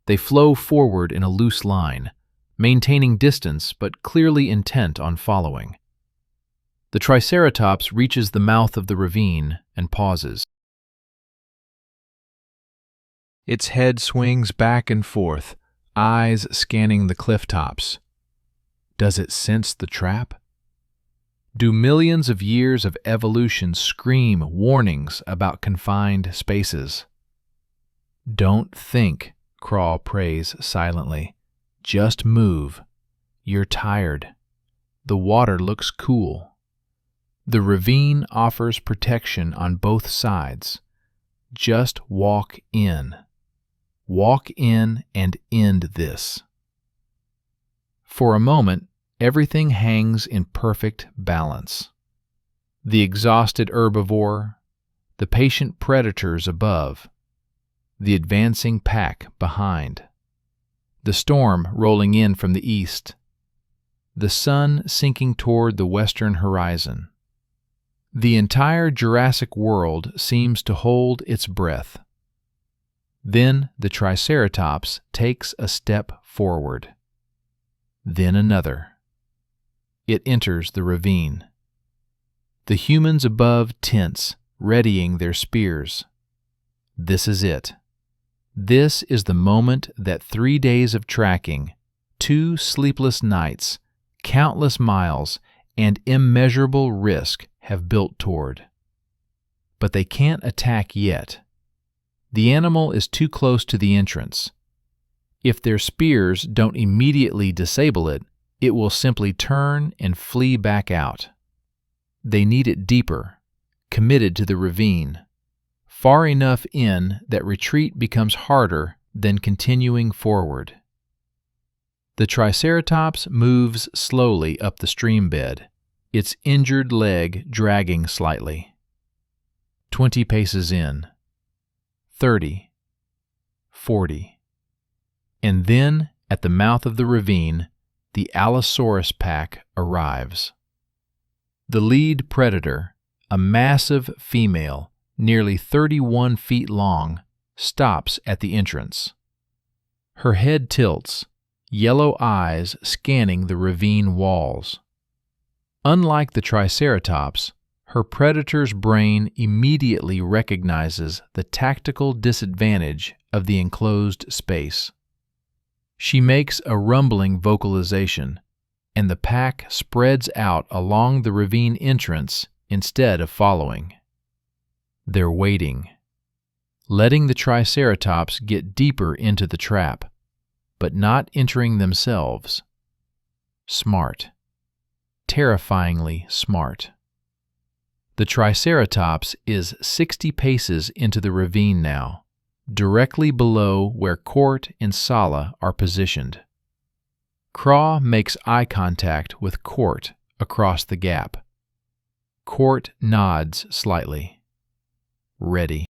They flow forward in a loose line, maintaining distance but clearly intent on following. The Triceratops reaches the mouth of the ravine and pauses. Its head swings back and forth, eyes scanning the cliff tops. Does it sense the trap? Do millions of years of evolution scream warnings about confined spaces? Don't think, Craw prays silently. Just move. You're tired. The water looks cool. The ravine offers protection on both sides. Just walk in. Walk in and end this. For a moment, everything hangs in perfect balance. The exhausted herbivore, the patient predators above, the advancing pack behind, the storm rolling in from the east, the sun sinking toward the western horizon. The entire Jurassic world seems to hold its breath. Then the Triceratops takes a step forward. Then another. It enters the ravine. The humans above tense, readying their spears. This is it. This is the moment that 3 days of tracking, 2 sleepless nights, countless miles, and immeasurable risk have built toward. But they can't attack yet. The animal is too close to the entrance. If their spears don't immediately disable it, it will simply turn and flee back out. They need it deeper, committed to the ravine, far enough in that retreat becomes harder than continuing forward. The Triceratops moves slowly up the stream bed, its injured leg dragging slightly. 20 paces in, 30, 40. And then, at the mouth of the ravine, the Allosaurus pack arrives. The lead predator, a massive female, nearly 31 feet long, stops at the entrance. Her head tilts, yellow eyes scanning the ravine walls. Unlike the Triceratops, her predator's brain immediately recognizes the tactical disadvantage of the enclosed space. She makes a rumbling vocalization, and the pack spreads out along the ravine entrance instead of following. They're waiting, letting the Triceratops get deeper into the trap, but not entering themselves. Smart. Terrifyingly smart. The Triceratops is 60 paces into the ravine now, directly below where Court and Sala are positioned. Craw makes eye contact with Court across the gap. Court nods slightly. Ready.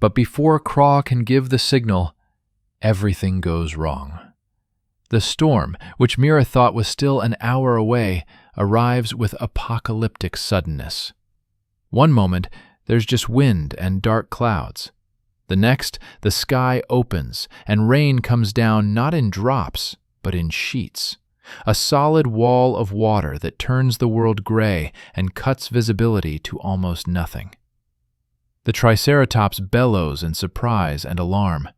But before Craw can give the signal, everything goes wrong. The storm, which Mira thought was still an hour away, arrives with apocalyptic suddenness. One moment, there's just wind and dark clouds. The next, the sky opens, and rain comes down not in drops, but in sheets. A solid wall of water that turns the world gray and cuts visibility to almost nothing. The Triceratops bellows in surprise and alarm.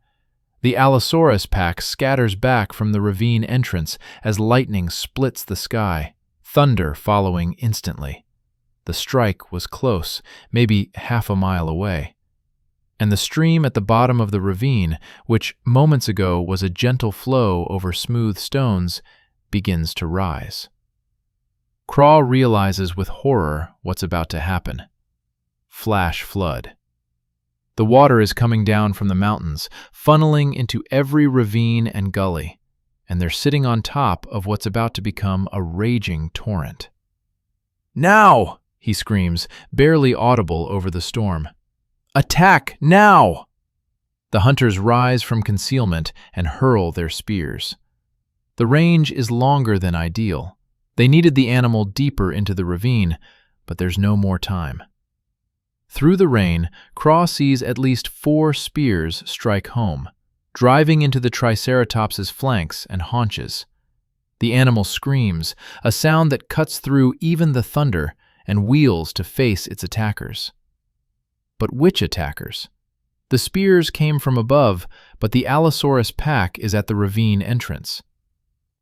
The Allosaurus pack scatters back from the ravine entrance as lightning splits the sky, thunder following instantly. The strike was close, maybe half a mile away. And the stream at the bottom of the ravine, which moments ago was a gentle flow over smooth stones, begins to rise. Craw realizes with horror what's about to happen. Flash flood. The water is coming down from the mountains, funneling into every ravine and gully, and they're sitting on top of what's about to become a raging torrent. "Now!" he screams, barely audible over the storm. "Attack now!" The hunters rise from concealment and hurl their spears. The range is longer than ideal. They needed the animal deeper into the ravine, but there's no more time. Through the rain, Craw sees at least 4 spears strike home, driving into the Triceratops's flanks and haunches. The animal screams, a sound that cuts through even the thunder, and wheels to face its attackers. But which attackers? The spears came from above, but the Allosaurus pack is at the ravine entrance.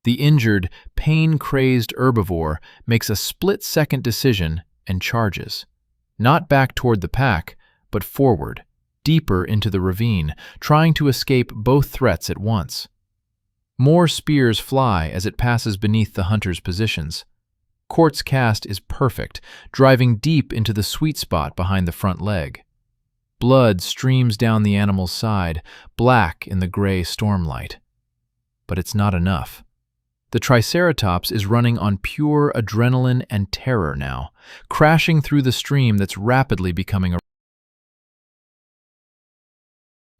The injured, pain-crazed herbivore makes a split-second decision and charges. Not back toward the pack, but forward, deeper into the ravine, trying to escape both threats at once. More spears fly as it passes beneath the hunter's positions. Quart's cast is perfect, driving deep into the sweet spot behind the front leg. Blood streams down the animal's side, black in the gray stormlight. But it's not enough. The Triceratops is running on pure adrenaline and terror now, crashing through the stream that's rapidly becoming a...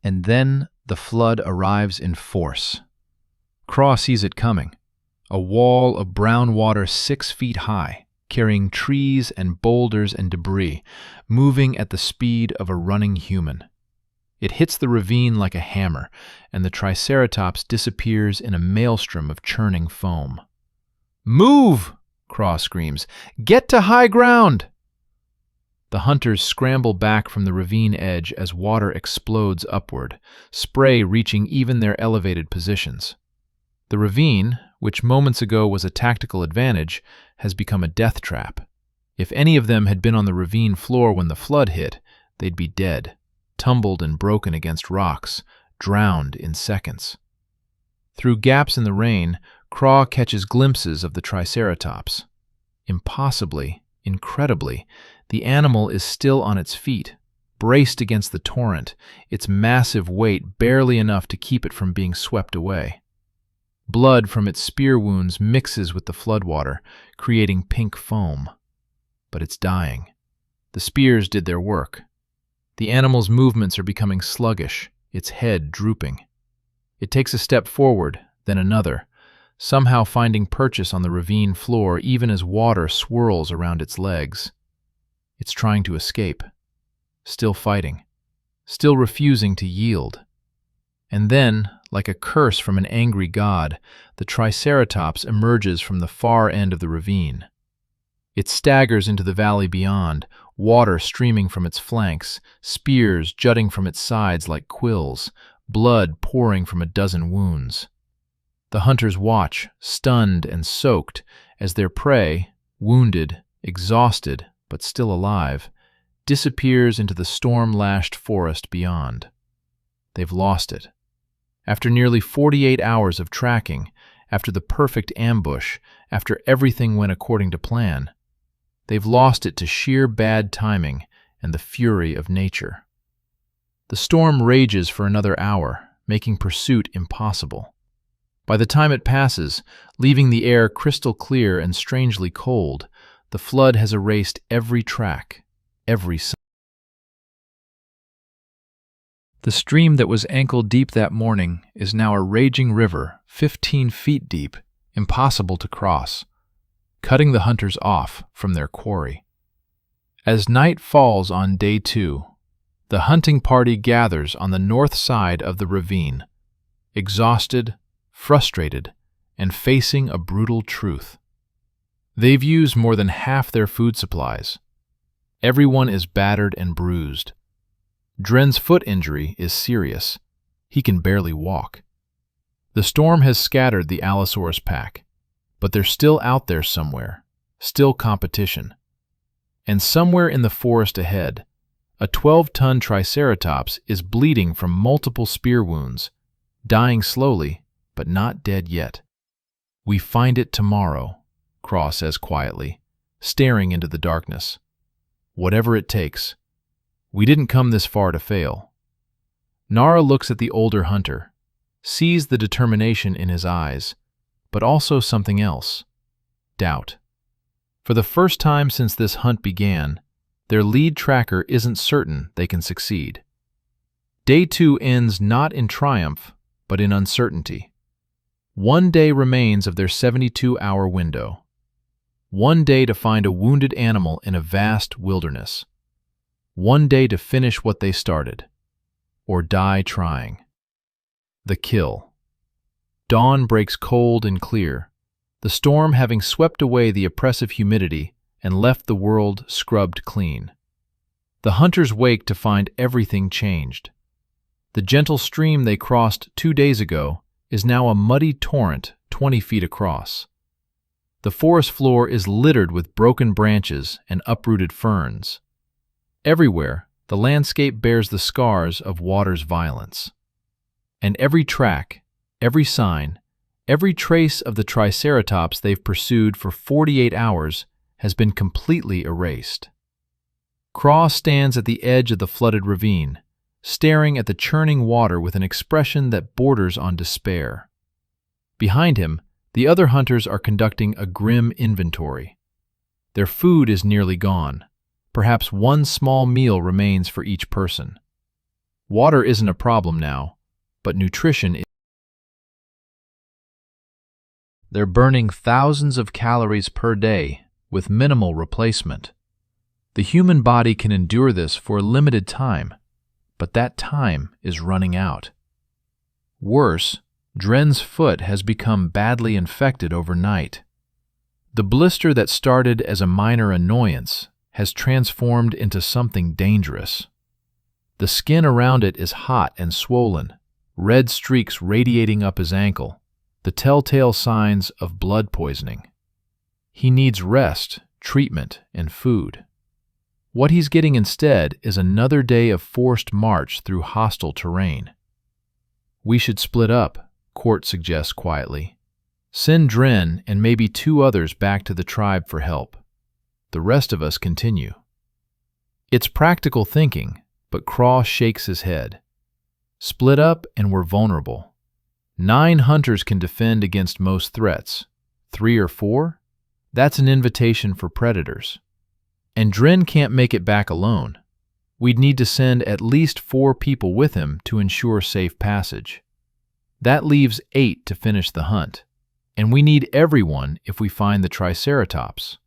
And then the flood arrives in force. Craw sees it coming. A wall of brown water 6 feet high, carrying trees and boulders and debris, moving at the speed of a running human. It hits the ravine like a hammer, and the Triceratops disappears in a maelstrom of churning foam. "Move!" Craw screams. "Get to high ground!" The hunters scramble back from the ravine edge as water explodes upward, spray reaching even their elevated positions. The ravine, which moments ago was a tactical advantage, has become a death trap. If any of them had been on the ravine floor when the flood hit, they'd be dead, tumbled and broken against rocks, drowned in seconds. Through gaps in the rain, Craw catches glimpses of the Triceratops. Impossibly, incredibly, the animal is still on its feet, braced against the torrent, its massive weight barely enough to keep it from being swept away. Blood from its spear wounds mixes with the floodwater, creating pink foam. But it's dying. The spears did their work. The animal's movements are becoming sluggish, its head drooping. It takes a step forward, then another, somehow finding purchase on the ravine floor even as water swirls around its legs. It's trying to escape, still fighting, still refusing to yield. And then, like a curse from an angry god, the Triceratops emerges from the far end of the ravine. It staggers into the valley beyond, water streaming from its flanks, spears jutting from its sides like quills, blood pouring from a dozen wounds. The hunters watch, stunned and soaked, as their prey, wounded, exhausted, but still alive, disappears into the storm-lashed forest beyond. They've lost it. After nearly 48 hours of tracking, after the perfect ambush, after everything went according to plan, they've lost it to sheer bad timing and the fury of nature. The storm rages for another hour, making pursuit impossible. By the time it passes, leaving the air crystal clear and strangely cold, the flood has erased every track, every sign. The stream that was ankle-deep that morning is now a raging river 15 feet deep, impossible to cross, cutting the hunters off from their quarry. As night falls on day 2, the hunting party gathers on the north side of the ravine, exhausted, frustrated, and facing a brutal truth. They've used more than half their food supplies. Everyone is battered and bruised. Dren's foot injury is serious. He can barely walk. The storm has scattered the Allosaurus pack, but they're still out there somewhere, still competition. And somewhere in the forest ahead, a 12-ton Triceratops is bleeding from multiple spear wounds, dying slowly, but not dead yet. "We find it tomorrow," Craw says quietly, staring into the darkness. "Whatever it takes. We didn't come this far to fail." Nara looks at the older hunter, sees the determination in his eyes, but also something else: doubt. For the first time since this hunt began, their lead tracker isn't certain they can succeed. Day 2 ends not in triumph, but in uncertainty. One day remains of their 72-hour window. One day to find a wounded animal in a vast wilderness. One day to finish what they started, or die trying. The kill. Dawn breaks cold and clear, the storm having swept away the oppressive humidity and left the world scrubbed clean. The hunters wake to find everything changed. The gentle stream they crossed 2 days ago is now a muddy torrent 20 feet across. The forest floor is littered with broken branches and uprooted ferns. Everywhere, the landscape bears the scars of water's violence. And every track, every sign, every trace of the Triceratops they've pursued for 48 hours has been completely erased. Craw stands at the edge of the flooded ravine, staring at the churning water with an expression that borders on despair. Behind him, the other hunters are conducting a grim inventory. Their food is nearly gone. Perhaps one small meal remains for each person. Water isn't a problem now, but nutrition is. They're burning thousands of calories per day with minimal replacement. The human body can endure this for a limited time, but that time is running out. Worse, Dren's foot has become badly infected overnight. The blister that started as a minor annoyance has transformed into something dangerous. The skin around it is hot and swollen, red streaks radiating up his ankle, the telltale signs of blood poisoning. He needs rest, treatment, and food. What he's getting instead is another day of forced march through hostile terrain. "We should split up," Court suggests quietly. "Send Dren and maybe 2 others back to the tribe for help. The rest of us continue." It's practical thinking, but Craw shakes his head. Split up and we're vulnerable. 9 hunters can defend against most threats. 3 or 4? That's an invitation for predators. And Dren can't make it back alone. We'd need to send at least 4 people with him to ensure safe passage. That leaves 8 to finish the hunt. And we need everyone if we find the Triceratops.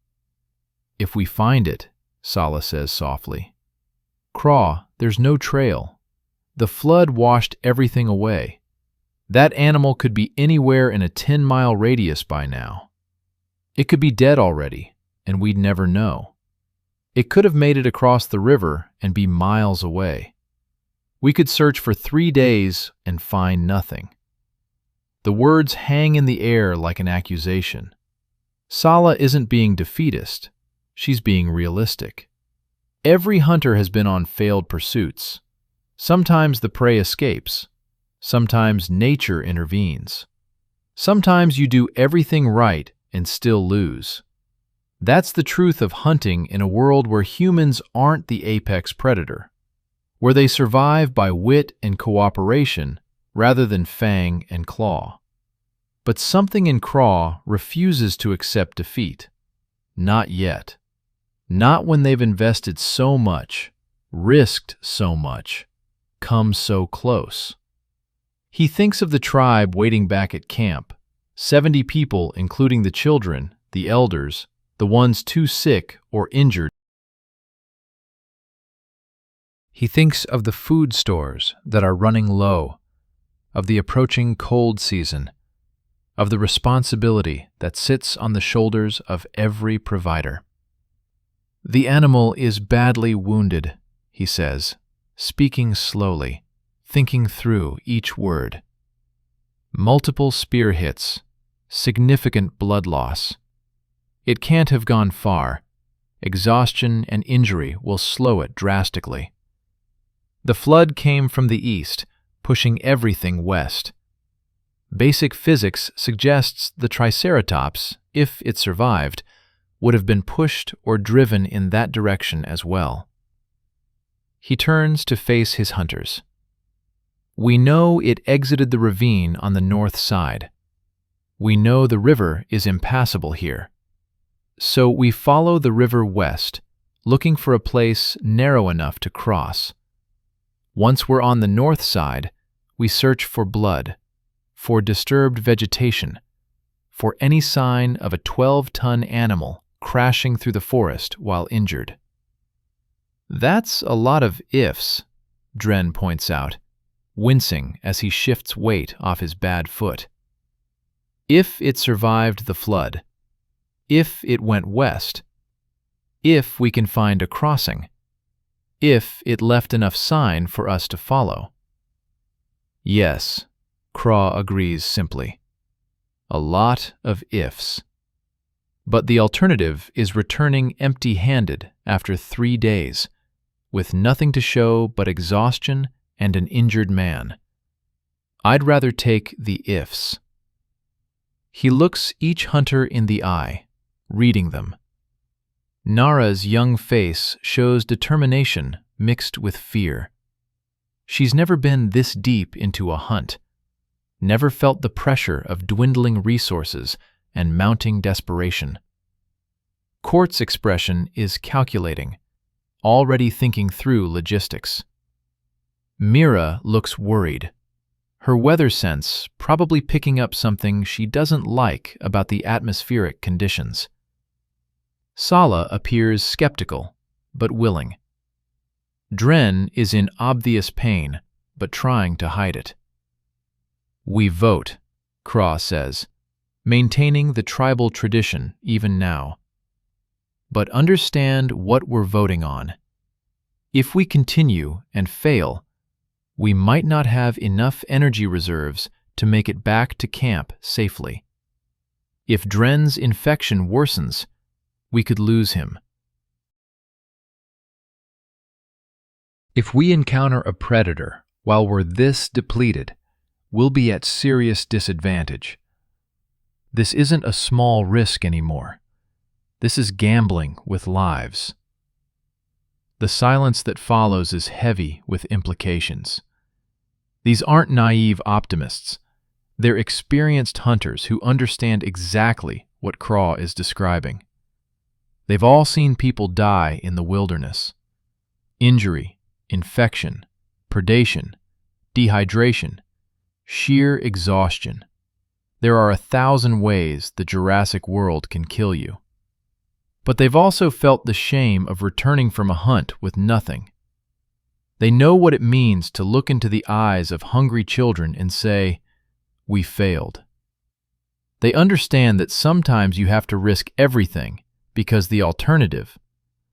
"If we find it," Sala says softly. "Craw, there's no trail. The flood washed everything away. That animal could be anywhere in a 10-mile radius by now. It could be dead already, and we'd never know. It could have made it across the river and be miles away. We could search for 3 days and find nothing." The words hang in the air like an accusation. Sala isn't being defeatist. She's being realistic. Every hunter has been on failed pursuits. Sometimes the prey escapes. Sometimes nature intervenes. Sometimes you do everything right and still lose. That's the truth of hunting in a world where humans aren't the apex predator, where they survive by wit and cooperation rather than fang and claw. But something in Craw refuses to accept defeat. Not yet. Not when they've invested so much, risked so much, come so close. He thinks of the tribe waiting back at camp, 70 people including the children, the elders, the ones too sick or injured. He thinks of the food stores that are running low, of the approaching cold season, of the responsibility that sits on the shoulders of every provider. The animal is badly wounded, he says, speaking slowly, thinking through each word. Multiple spear hits, significant blood loss. It can't have gone far. Exhaustion and injury will slow it drastically. The flood came from the east, pushing everything west. Basic physics suggests the Triceratops, if it survived, would have been pushed or driven in that direction as well. He turns to face his hunters. We know it exited the ravine on the north side. We know the river is impassable here. So we follow the river west, looking for a place narrow enough to cross. Once we're on the north side, we search for blood, for disturbed vegetation, for any sign of a 12-ton animal crashing through the forest while injured. That's a lot of ifs, Dren points out, wincing as he shifts weight off his bad foot. If it survived the flood, if it went west, if we can find a crossing, if it left enough sign for us to follow. Yes, Craw agrees simply. A lot of ifs. But the alternative is returning empty-handed after 3 days, with nothing to show but exhaustion and an injured man. I'd rather take the ifs. He looks each hunter in the eye, reading them. Nara's young face shows determination mixed with fear. She's never been this deep into a hunt, never felt the pressure of dwindling resources and mounting desperation. Court's expression is calculating, already thinking through logistics. Mira looks worried, her weather sense probably picking up something she doesn't like about the atmospheric conditions. Sala appears skeptical, but willing. Dren is in obvious pain, but trying to hide it. We vote, Craw says, maintaining the tribal tradition even now. But understand what we're voting on. If we continue and fail, we might not have enough energy reserves to make it back to camp safely. If Dren's infection worsens, we could lose him. If we encounter a predator while we're this depleted, we'll be at serious disadvantage. This isn't a small risk anymore. This is gambling with lives. The silence that follows is heavy with implications. These aren't naive optimists. They're experienced hunters who understand exactly what Craw is describing. They've all seen people die in the wilderness. Injury, infection, predation, dehydration, sheer exhaustion. There are 1,000 ways the Jurassic world can kill you. But they've also felt the shame of returning from a hunt with nothing. They know what it means to look into the eyes of hungry children and say, "We failed." They understand that sometimes you have to risk everything because the alternative,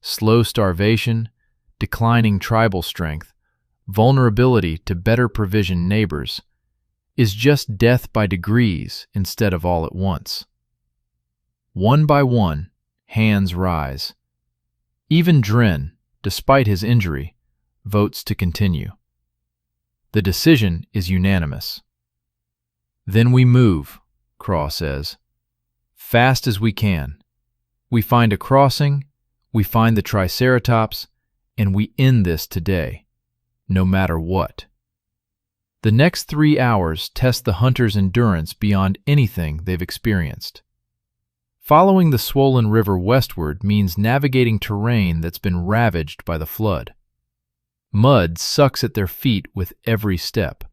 slow starvation, declining tribal strength, vulnerability to better provisioned neighbors, is just death by degrees instead of all at once. One by one, hands rise. Even Dren, despite his injury, votes to continue. The decision is unanimous. Then we move, Craw says, fast as we can. We find a crossing, we find the Triceratops, and we end this today, no matter what. The next 3 hours test the hunters' endurance beyond anything they've experienced. Following the swollen river westward means navigating terrain that's been ravaged by the flood. Mud sucks at their feet with every step.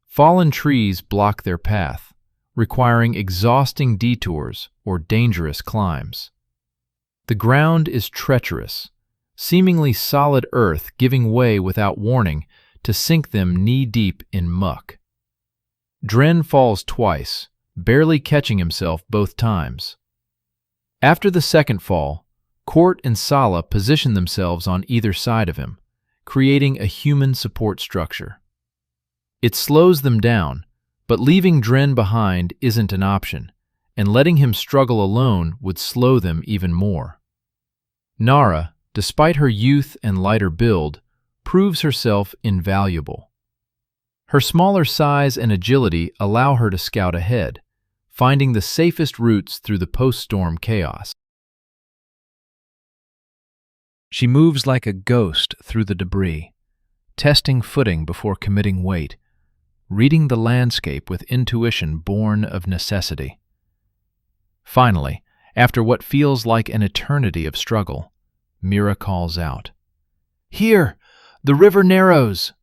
Fallen trees block their path, requiring exhausting detours or dangerous climbs. The ground is treacherous, seemingly solid earth giving way without warning to sink them knee-deep in muck. Dren falls twice, barely catching himself both times. After the second fall, Court and Sala position themselves on either side of him, creating a human support structure. It slows them down, but leaving Dren behind isn't an option, and letting him struggle alone would slow them even more. Nara, despite her youth and lighter build, proves herself invaluable. Her smaller size and agility allow her to scout ahead, finding the safest routes through the post-storm chaos. She moves like a ghost through the debris, testing footing before committing weight, reading the landscape with intuition born of necessity. Finally, after what feels like an eternity of struggle, Mira calls out, "Here! The river narrows!"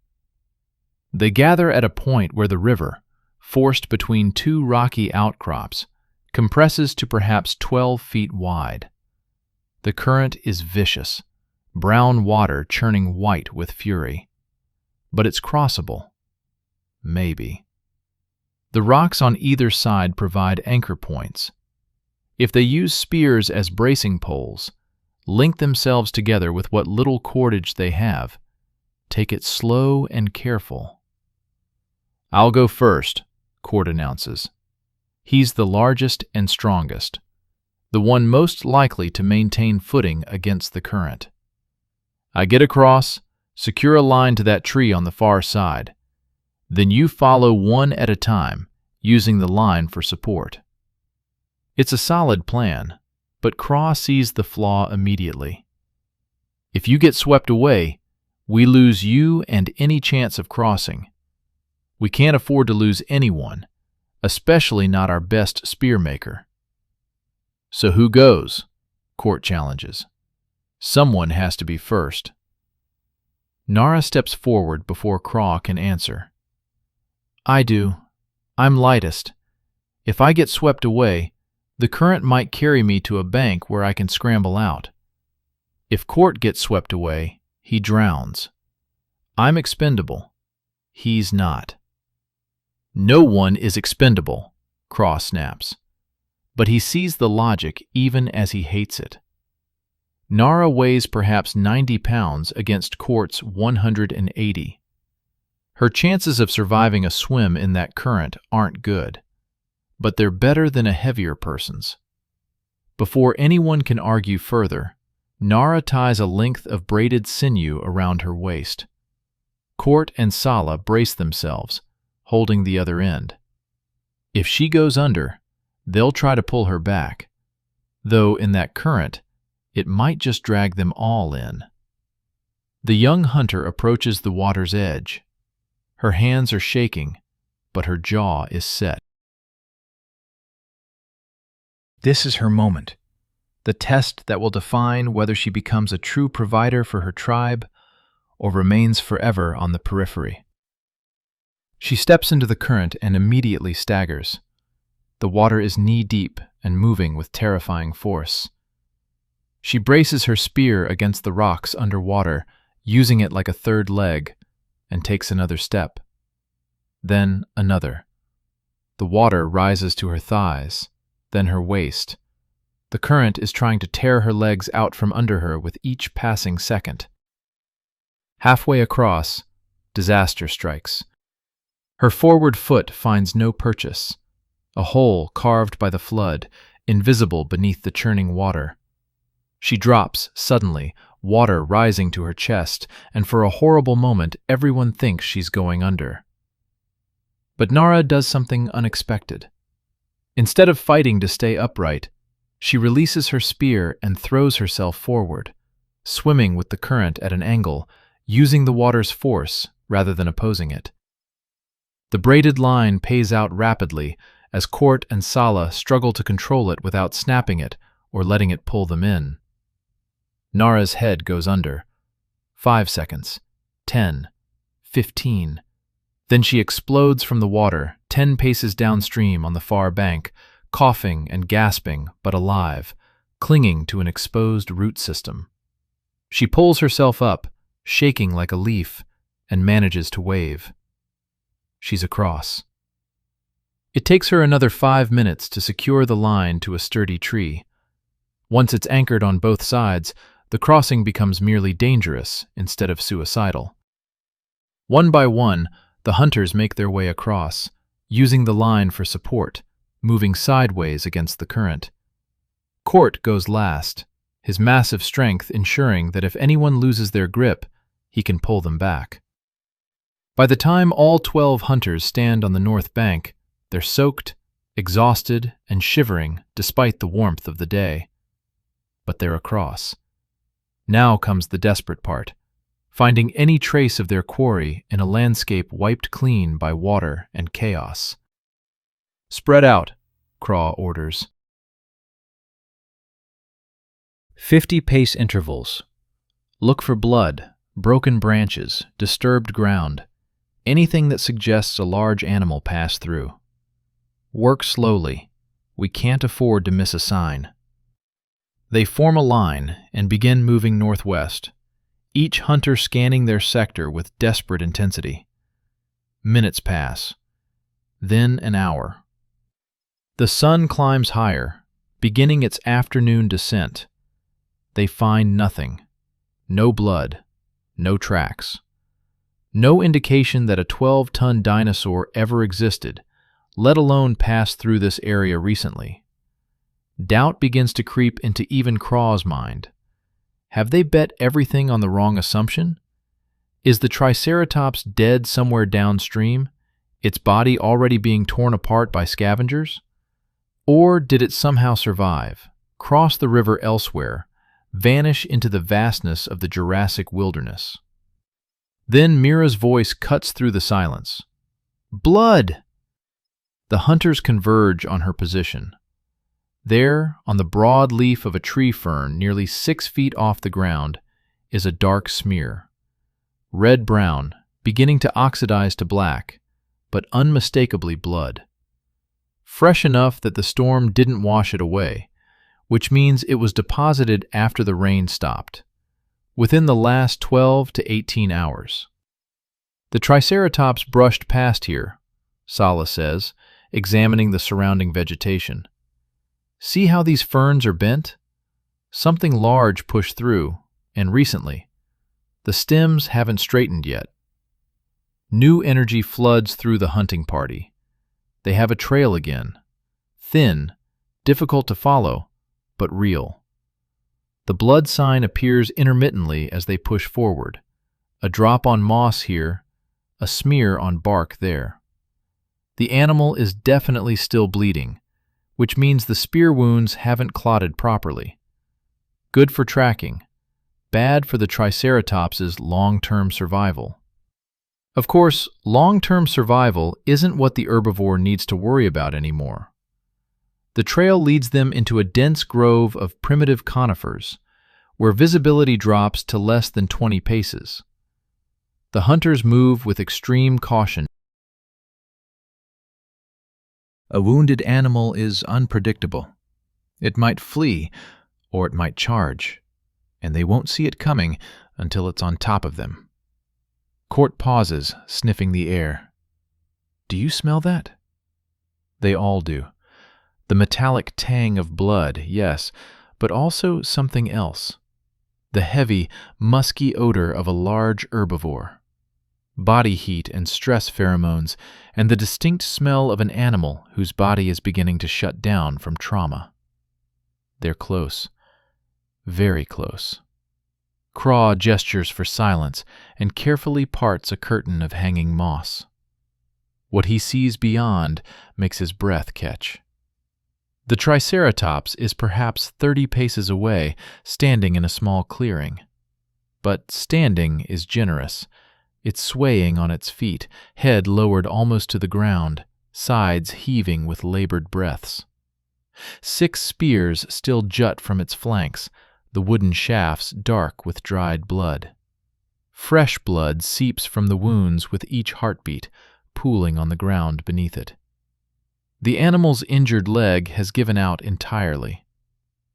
They gather at a point where the river, forced between two rocky outcrops, compresses to perhaps 12 feet wide. The current is vicious, brown water churning white with fury. But it's crossable. Maybe. The rocks on either side provide anchor points. If they use spears as bracing poles, link themselves together with what little cordage they have, take it slow and careful. "I'll go first," Court announces. He's the largest and strongest, the one most likely to maintain footing against the current. "I get across, secure a line to that tree on the far side. Then you follow one at a time, using the line for support." It's a solid plan, but Craw sees the flaw immediately. "If you get swept away, we lose you and any chance of crossing. We can't afford to lose anyone, especially not our best spearmaker." "So who goes?" Court challenges. "Someone has to be first." Nara steps forward before Craw can answer. "I do. I'm lightest. If I get swept away, the current might carry me to a bank where I can scramble out. If Court gets swept away, he drowns. I'm expendable. He's not." "No one is expendable," Craw snaps. But he sees the logic even as he hates it. Nara weighs perhaps 90 pounds against Court's 180. Her chances of surviving a swim in that current aren't good, but they're better than a heavier person's. Before anyone can argue further, Nara ties a length of braided sinew around her waist. Court and Sala brace themselves, holding the other end. If she goes under, they'll try to pull her back, though in that current, it might just drag them all in. The young hunter approaches the water's edge. Her hands are shaking, but her jaw is set. This is her moment, the test that will define whether she becomes a true provider for her tribe or remains forever on the periphery. She steps into the current and immediately staggers. The water is knee-deep and moving with terrifying force. She braces her spear against the rocks underwater, using it like a third leg, and takes another step. Then another. The water rises to her thighs, then her waist. The current is trying to tear her legs out from under her with each passing second. Halfway across, disaster strikes. Her forward foot finds no purchase, a hole carved by the flood, invisible beneath the churning water. She drops suddenly, water rising to her chest, and for a horrible moment everyone thinks she's going under. But Nara does something unexpected. Instead of fighting to stay upright, she releases her spear and throws herself forward, swimming with the current at an angle, using the water's force rather than opposing it. The braided line pays out rapidly as Court and Sala struggle to control it without snapping it or letting it pull them in. Nara's head goes under. 5 seconds. 10, 15. Then she explodes from the water, 10 paces downstream on the far bank, coughing and gasping, but alive, clinging to an exposed root system. She pulls herself up, shaking like a leaf, and manages to wave. She's across. It takes her another 5 minutes to secure the line to a sturdy tree. Once it's anchored on both sides, the crossing becomes merely dangerous instead of suicidal. One by one, the hunters make their way across, using the line for support, moving sideways against the current. Court goes last, his massive strength ensuring that if anyone loses their grip, he can pull them back. By the time all 12 hunters stand on the north bank, they're soaked, exhausted, and shivering despite the warmth of the day. But they're across. Now comes the desperate part, finding any trace of their quarry in a landscape wiped clean by water and chaos. "Spread out," Craw orders. 50-pace intervals. Look for blood, broken branches, disturbed ground, anything that suggests a large animal passed through. Work slowly. We can't afford to miss a sign. They form a line and begin moving northwest, each hunter scanning their sector with desperate intensity. Minutes pass, then an hour. The sun climbs higher, beginning its afternoon descent. They find nothing. No blood, no tracks. No indication that a 12-ton dinosaur ever existed, let alone passed through this area recently. Doubt begins to creep into even Craw's mind. Have they bet everything on the wrong assumption? Is the Triceratops dead somewhere downstream, its body already being torn apart by scavengers? Or did it somehow survive, cross the river elsewhere, vanish into the vastness of the Jurassic wilderness? Then Mira's voice cuts through the silence. "Blood!" The hunters converge on her position. There, on the broad leaf of a tree fern nearly 6 feet off the ground, is a dark smear. Red-brown, beginning to oxidize to black, but unmistakably blood. Fresh enough that the storm didn't wash it away, which means it was deposited after the rain stopped, within the last 12 to 18 hours. The Triceratops brushed past here, Sala says, examining the surrounding vegetation. See how these ferns are bent? Something large pushed through, and recently. The stems haven't straightened yet. New energy floods through the hunting party. They have a trail again. Thin, difficult to follow, but real. The blood sign appears intermittently as they push forward. A drop on moss here, a smear on bark there. The animal is definitely still bleeding, which means the spear wounds haven't clotted properly. Good for tracking, bad for the Triceratops's long-term survival. Of course, long-term survival isn't what the herbivore needs to worry about anymore. The trail leads them into a dense grove of primitive conifers, where visibility drops to less than 20 paces. The hunters move with extreme caution. A wounded animal is unpredictable. It might flee, or it might charge, and they won't see it coming until it's on top of them. Court pauses, sniffing the air. "Do you smell that?" They all do. The metallic tang of blood, yes, but also something else. The heavy, musky odor of a large herbivore. Body heat and stress pheromones, and the distinct smell of an animal whose body is beginning to shut down from trauma. They're close. Very close. Craw gestures for silence and carefully parts a curtain of hanging moss. What he sees beyond makes his breath catch. The Triceratops is perhaps 30 paces away, standing in a small clearing. But standing is generous. It's swaying on its feet, head lowered almost to the ground, sides heaving with labored breaths. 6 spears still jut from its flanks, the wooden shafts dark with dried blood. Fresh blood seeps from the wounds with each heartbeat, pooling on the ground beneath it. The animal's injured leg has given out entirely.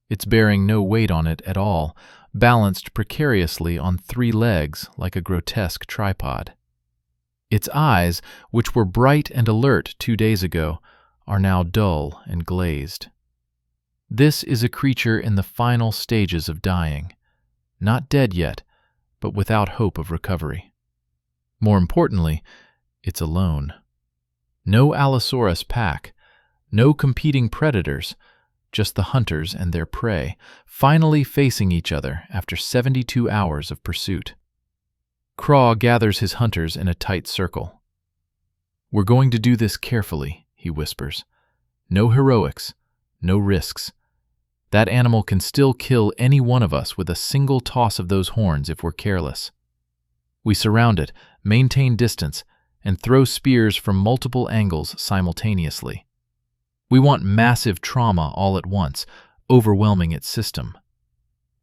It's bearing no weight on it at all, balanced precariously on 3 legs like a grotesque tripod. Its eyes, which were bright and alert 2 days ago, are now dull and glazed. This is a creature in the final stages of dying, not dead yet, but without hope of recovery. More importantly, it's alone. No Allosaurus pack, no competing predators, just the hunters and their prey, finally facing each other after 72 hours of pursuit. Craw gathers his hunters in a tight circle. "We're going to do this carefully," he whispers. "No heroics, no risks. That animal can still kill any one of us with a single toss of those horns if we're careless. We surround it, maintain distance, and throw spears from multiple angles simultaneously. We want massive trauma all at once, overwhelming its system.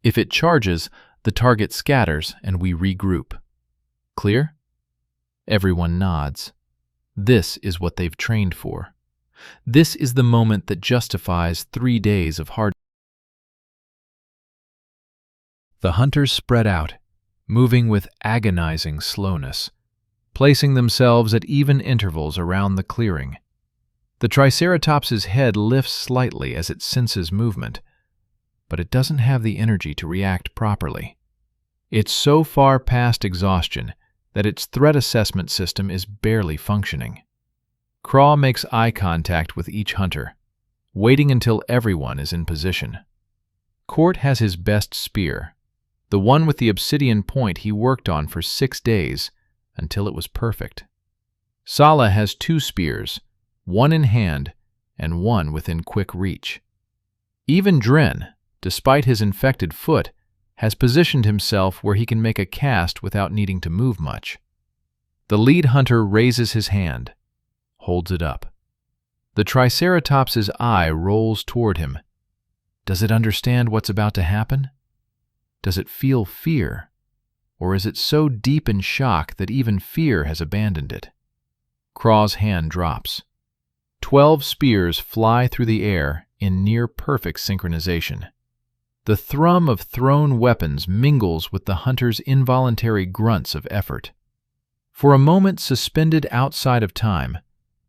If it charges, the target scatters and we regroup. Clear?" Everyone nods. This is what they've trained for. This is the moment that justifies 3 days of hard. The hunters spread out, moving with agonizing slowness, placing themselves at even intervals around the clearing. The Triceratops's head lifts slightly as it senses movement, but it doesn't have the energy to react properly. It's so far past exhaustion that its threat assessment system is barely functioning. Craw makes eye contact with each hunter, waiting until everyone is in position. Court has his best spear, the one with the obsidian point he worked on for 6 days until it was perfect. Sala has 2 spears, one in hand and one within quick reach. Even Dren, despite his infected foot, has positioned himself where he can make a cast without needing to move much. The lead hunter raises his hand, holds it up. The Triceratops's eye rolls toward him. Does it understand what's about to happen? Does it feel fear? Or is it so deep in shock that even fear has abandoned it? Craw's hand drops. 12 spears fly through the air in near-perfect synchronization. The thrum of thrown weapons mingles with the hunter's involuntary grunts of effort. For a moment suspended outside of time,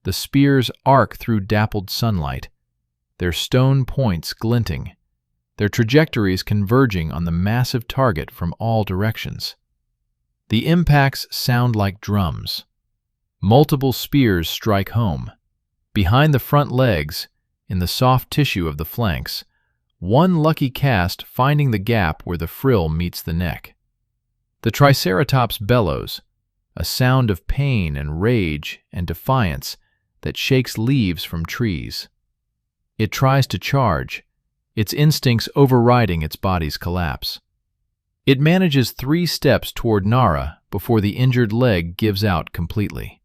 the spears arc through dappled sunlight, their stone points glinting, their trajectories converging on the massive target from all directions. The impacts sound like drums. Multiple spears strike home. Behind the front legs, in the soft tissue of the flanks, one lucky cast finding the gap where the frill meets the neck. The Triceratops bellows, a sound of pain and rage and defiance that shakes leaves from trees. It tries to charge, its instincts overriding its body's collapse. It manages 3 steps toward Nara before the injured leg gives out completely.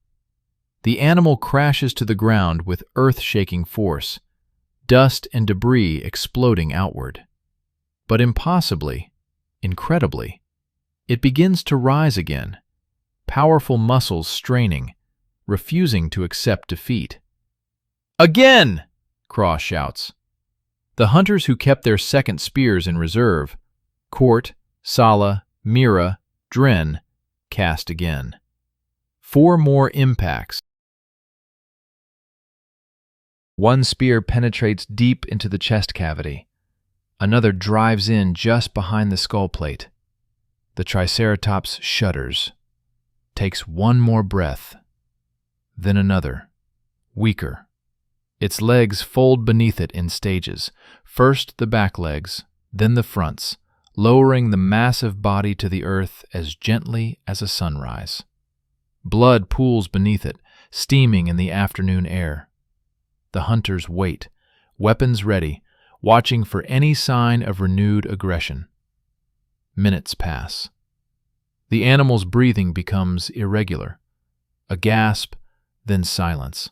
The animal crashes to the ground with earth-shaking force, dust and debris exploding outward. But impossibly, incredibly, it begins to rise again, powerful muscles straining, refusing to accept defeat. "Again!" Craw shouts. The hunters who kept their second spears in reserve, Court, Sala, Mira, Dren, cast again. 4 more impacts. One spear penetrates deep into the chest cavity. Another drives in just behind the skull plate. The Triceratops shudders, takes one more breath, then another, weaker. Its legs fold beneath it in stages, first the back legs, then the fronts, lowering the massive body to the earth as gently as a sunrise. Blood pools beneath it, steaming in the afternoon air. The hunters wait, weapons ready, watching for any sign of renewed aggression. Minutes pass. The animal's breathing becomes irregular. A gasp, then silence.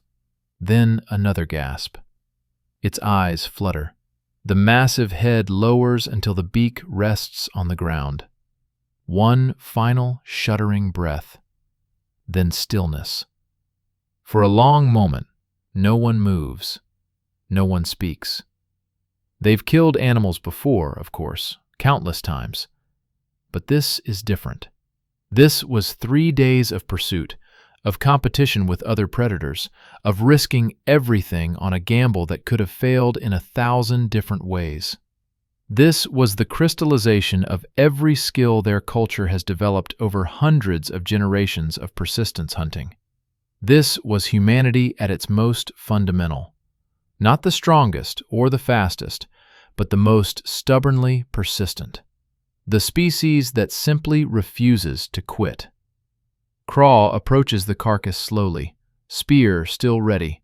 Then another gasp. Its eyes flutter. The massive head lowers until the beak rests on the ground. One final, shuddering breath, then stillness. For a long moment, no one moves, no one speaks. They've killed animals before, of course, countless times. But this is different. This was 3 days of pursuit, of competition with other predators, of risking everything on a gamble that could have failed in 1,000 different ways. This was the crystallization of every skill their culture has developed over hundreds of generations of persistence hunting. This was humanity at its most fundamental. Not the strongest or the fastest, but the most stubbornly persistent. The species that simply refuses to quit. Craw approaches the carcass slowly, spear still ready.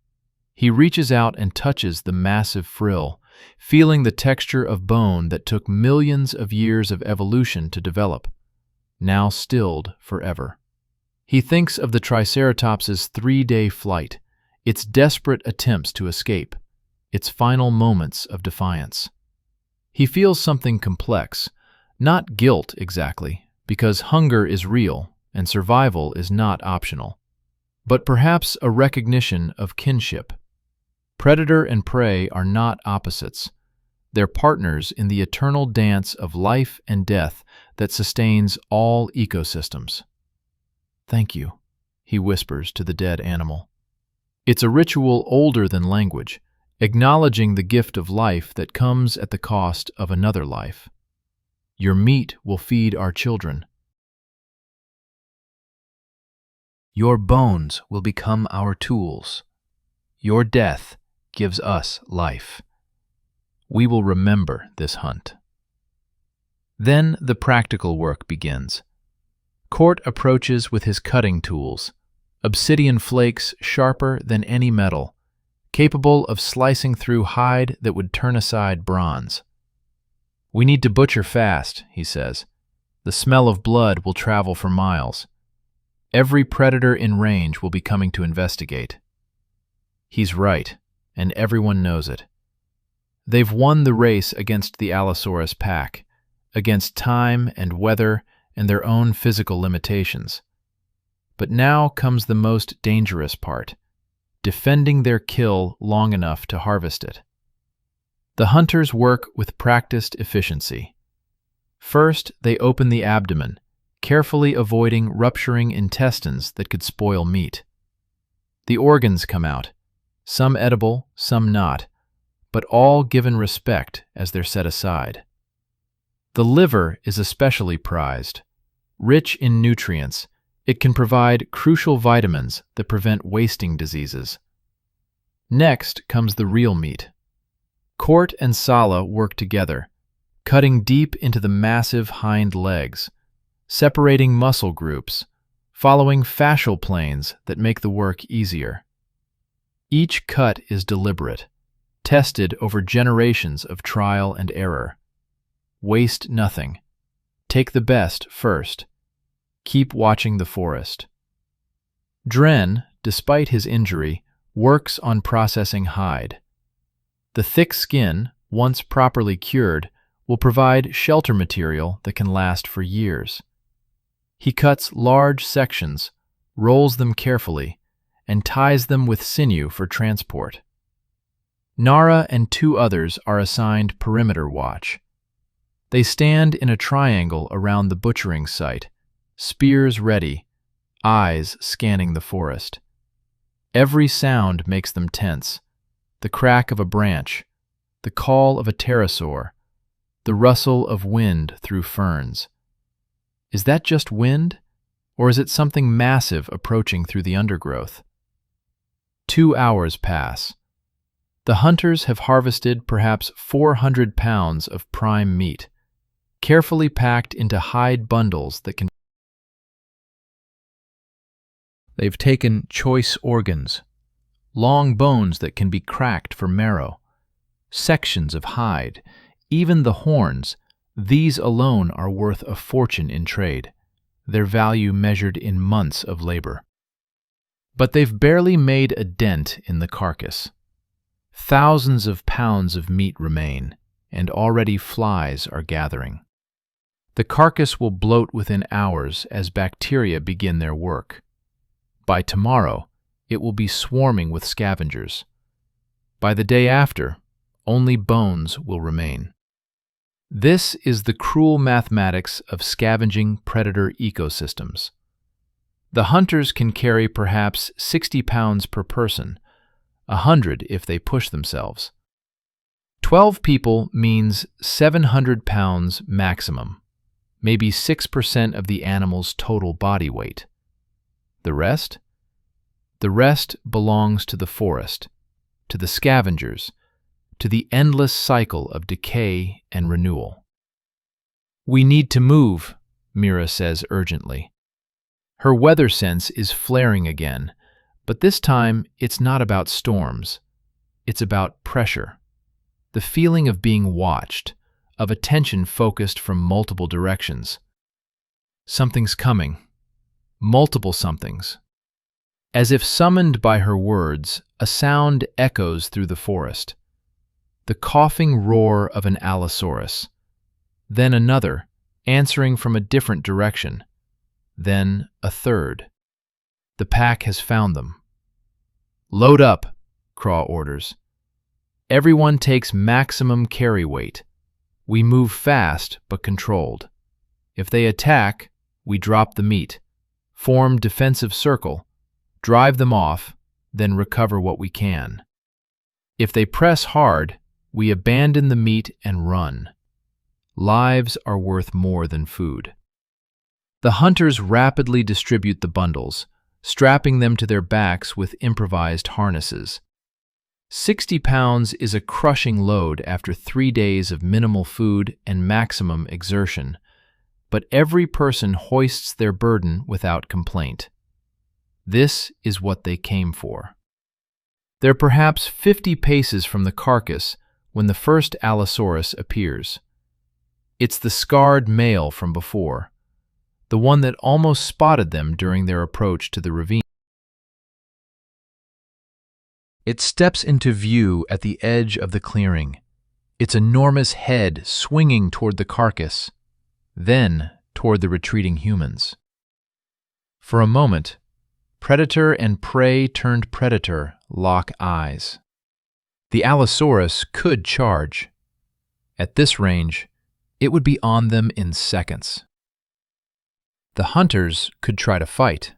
He reaches out and touches the massive frill, feeling the texture of bone that took millions of years of evolution to develop, now stilled forever. He thinks of the Triceratops' 3-day flight, its desperate attempts to escape, its final moments of defiance. He feels something complex, not guilt exactly, because hunger is real and survival is not optional, but perhaps a recognition of kinship. Predator and prey are not opposites. They're partners in the eternal dance of life and death that sustains all ecosystems. "Thank you," he whispers to the dead animal. It's a ritual older than language, acknowledging the gift of life that comes at the cost of another life. "Your meat will feed our children. Your bones will become our tools. Your death gives us life. We will remember this hunt." Then the practical work begins. Court approaches with his cutting tools, obsidian flakes sharper than any metal, capable of slicing through hide that would turn aside bronze. "We need to butcher fast," he says. "The smell of blood will travel for miles. Every predator in range will be coming to investigate." He's right, and everyone knows it. They've won the race against the Allosaurus pack, against time and weather and their own physical limitations. But now comes the most dangerous part, defending their kill long enough to harvest it. The hunters work with practiced efficiency. First, they open the abdomen, carefully avoiding rupturing intestines that could spoil meat. The organs come out, some edible, some not, but all given respect as they're set aside. The liver is especially prized. Rich in nutrients, it can provide crucial vitamins that prevent wasting diseases. Next comes the real meat. Court and Sala work together, cutting deep into the massive hind legs, separating muscle groups, following fascial planes that make the work easier. Each cut is deliberate, tested over generations of trial and error. Waste nothing. Take the best first. Keep watching the forest. Dren, despite his injury, works on processing hide. The thick skin, once properly cured, will provide shelter material that can last for years. He cuts large sections, rolls them carefully, and ties them with sinew for transport. Nara and 2 others are assigned perimeter watch. They stand in a triangle around the butchering site, spears ready, eyes scanning the forest. Every sound makes them tense: the crack of a branch, the call of a pterosaur, the rustle of wind through ferns. Is that just wind, or is it something massive approaching through the undergrowth? 2 hours pass. The hunters have harvested perhaps 400 pounds of prime meat, carefully packed into hide bundles that can. They've taken choice organs, long bones that can be cracked for marrow, sections of hide, even the horns. These alone are worth a fortune in trade, their value measured in months of labor. But they've barely made a dent in the carcass. Thousands of pounds of meat remain, and already flies are gathering. The carcass will bloat within hours as bacteria begin their work. By tomorrow, it will be swarming with scavengers. By the day after, only bones will remain. This is the cruel mathematics of scavenging predator ecosystems. The hunters can carry perhaps 60 pounds per person, 100 if they push themselves. 12 people means 700 pounds maximum, maybe 6% of the animal's total body weight. The rest? The rest belongs to the forest, to the scavengers, to the endless cycle of decay and renewal. "We need to move," Mira says urgently. Her weather sense is flaring again, but this time it's not about storms. It's about pressure. The feeling of being watched, of attention focused from multiple directions. Something's coming. Multiple somethings. As if summoned by her words, a sound echoes through the forest. The coughing roar of an Allosaurus. Then another, answering from a different direction. Then a third. The pack has found them. "Load up," Craw orders. Everyone takes maximum carry weight. We move fast but controlled. If they attack, we drop the meat, form defensive circle, drive them off, then recover what we can. If they press hard, we abandon the meat and run. Lives are worth more than food. The hunters rapidly distribute the bundles, strapping them to their backs with improvised harnesses. 60 pounds is a crushing load after 3 days of minimal food and maximum exertion, but every person hoists their burden without complaint. This is what they came for. They're perhaps 50 paces from the carcass when the first Allosaurus appears. It's the scarred male from before, the one that almost spotted them during their approach to the ravine. It steps into view at the edge of the clearing, its enormous head swinging toward the carcass, then toward the retreating humans. For a moment, predator and prey turned predator lock eyes. The Allosaurus could charge. At this range, it would be on them in seconds. The hunters could try to fight.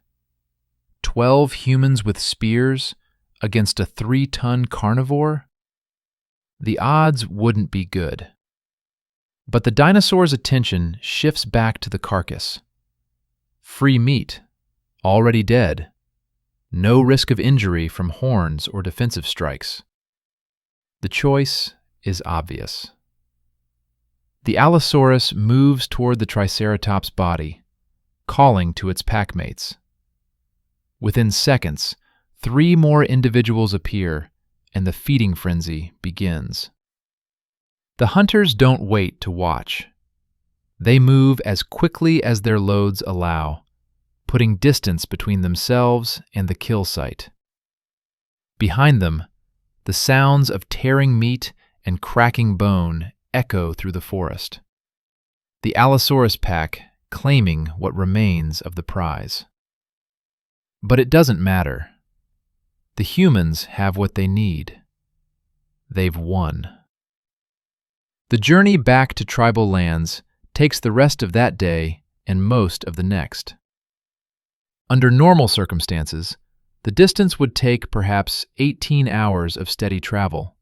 12 humans with spears against a 3-ton carnivore? The odds wouldn't be good. But the dinosaur's attention shifts back to the carcass. Free meat, already dead. No risk of injury from horns or defensive strikes. The choice is obvious. The Allosaurus moves toward the Triceratops' body, calling to its packmates. Within seconds, 3 more individuals appear, and the feeding frenzy begins. The hunters don't wait to watch. They move as quickly as their loads allow, putting distance between themselves and the kill site. Behind them, the sounds of tearing meat and cracking bone echo through the forest. The Allosaurus pack claiming what remains of the prize. But it doesn't matter. The humans have what they need. They've won. The journey back to tribal lands takes the rest of that day and most of the next. Under normal circumstances, the distance would take perhaps 18 hours of steady travel.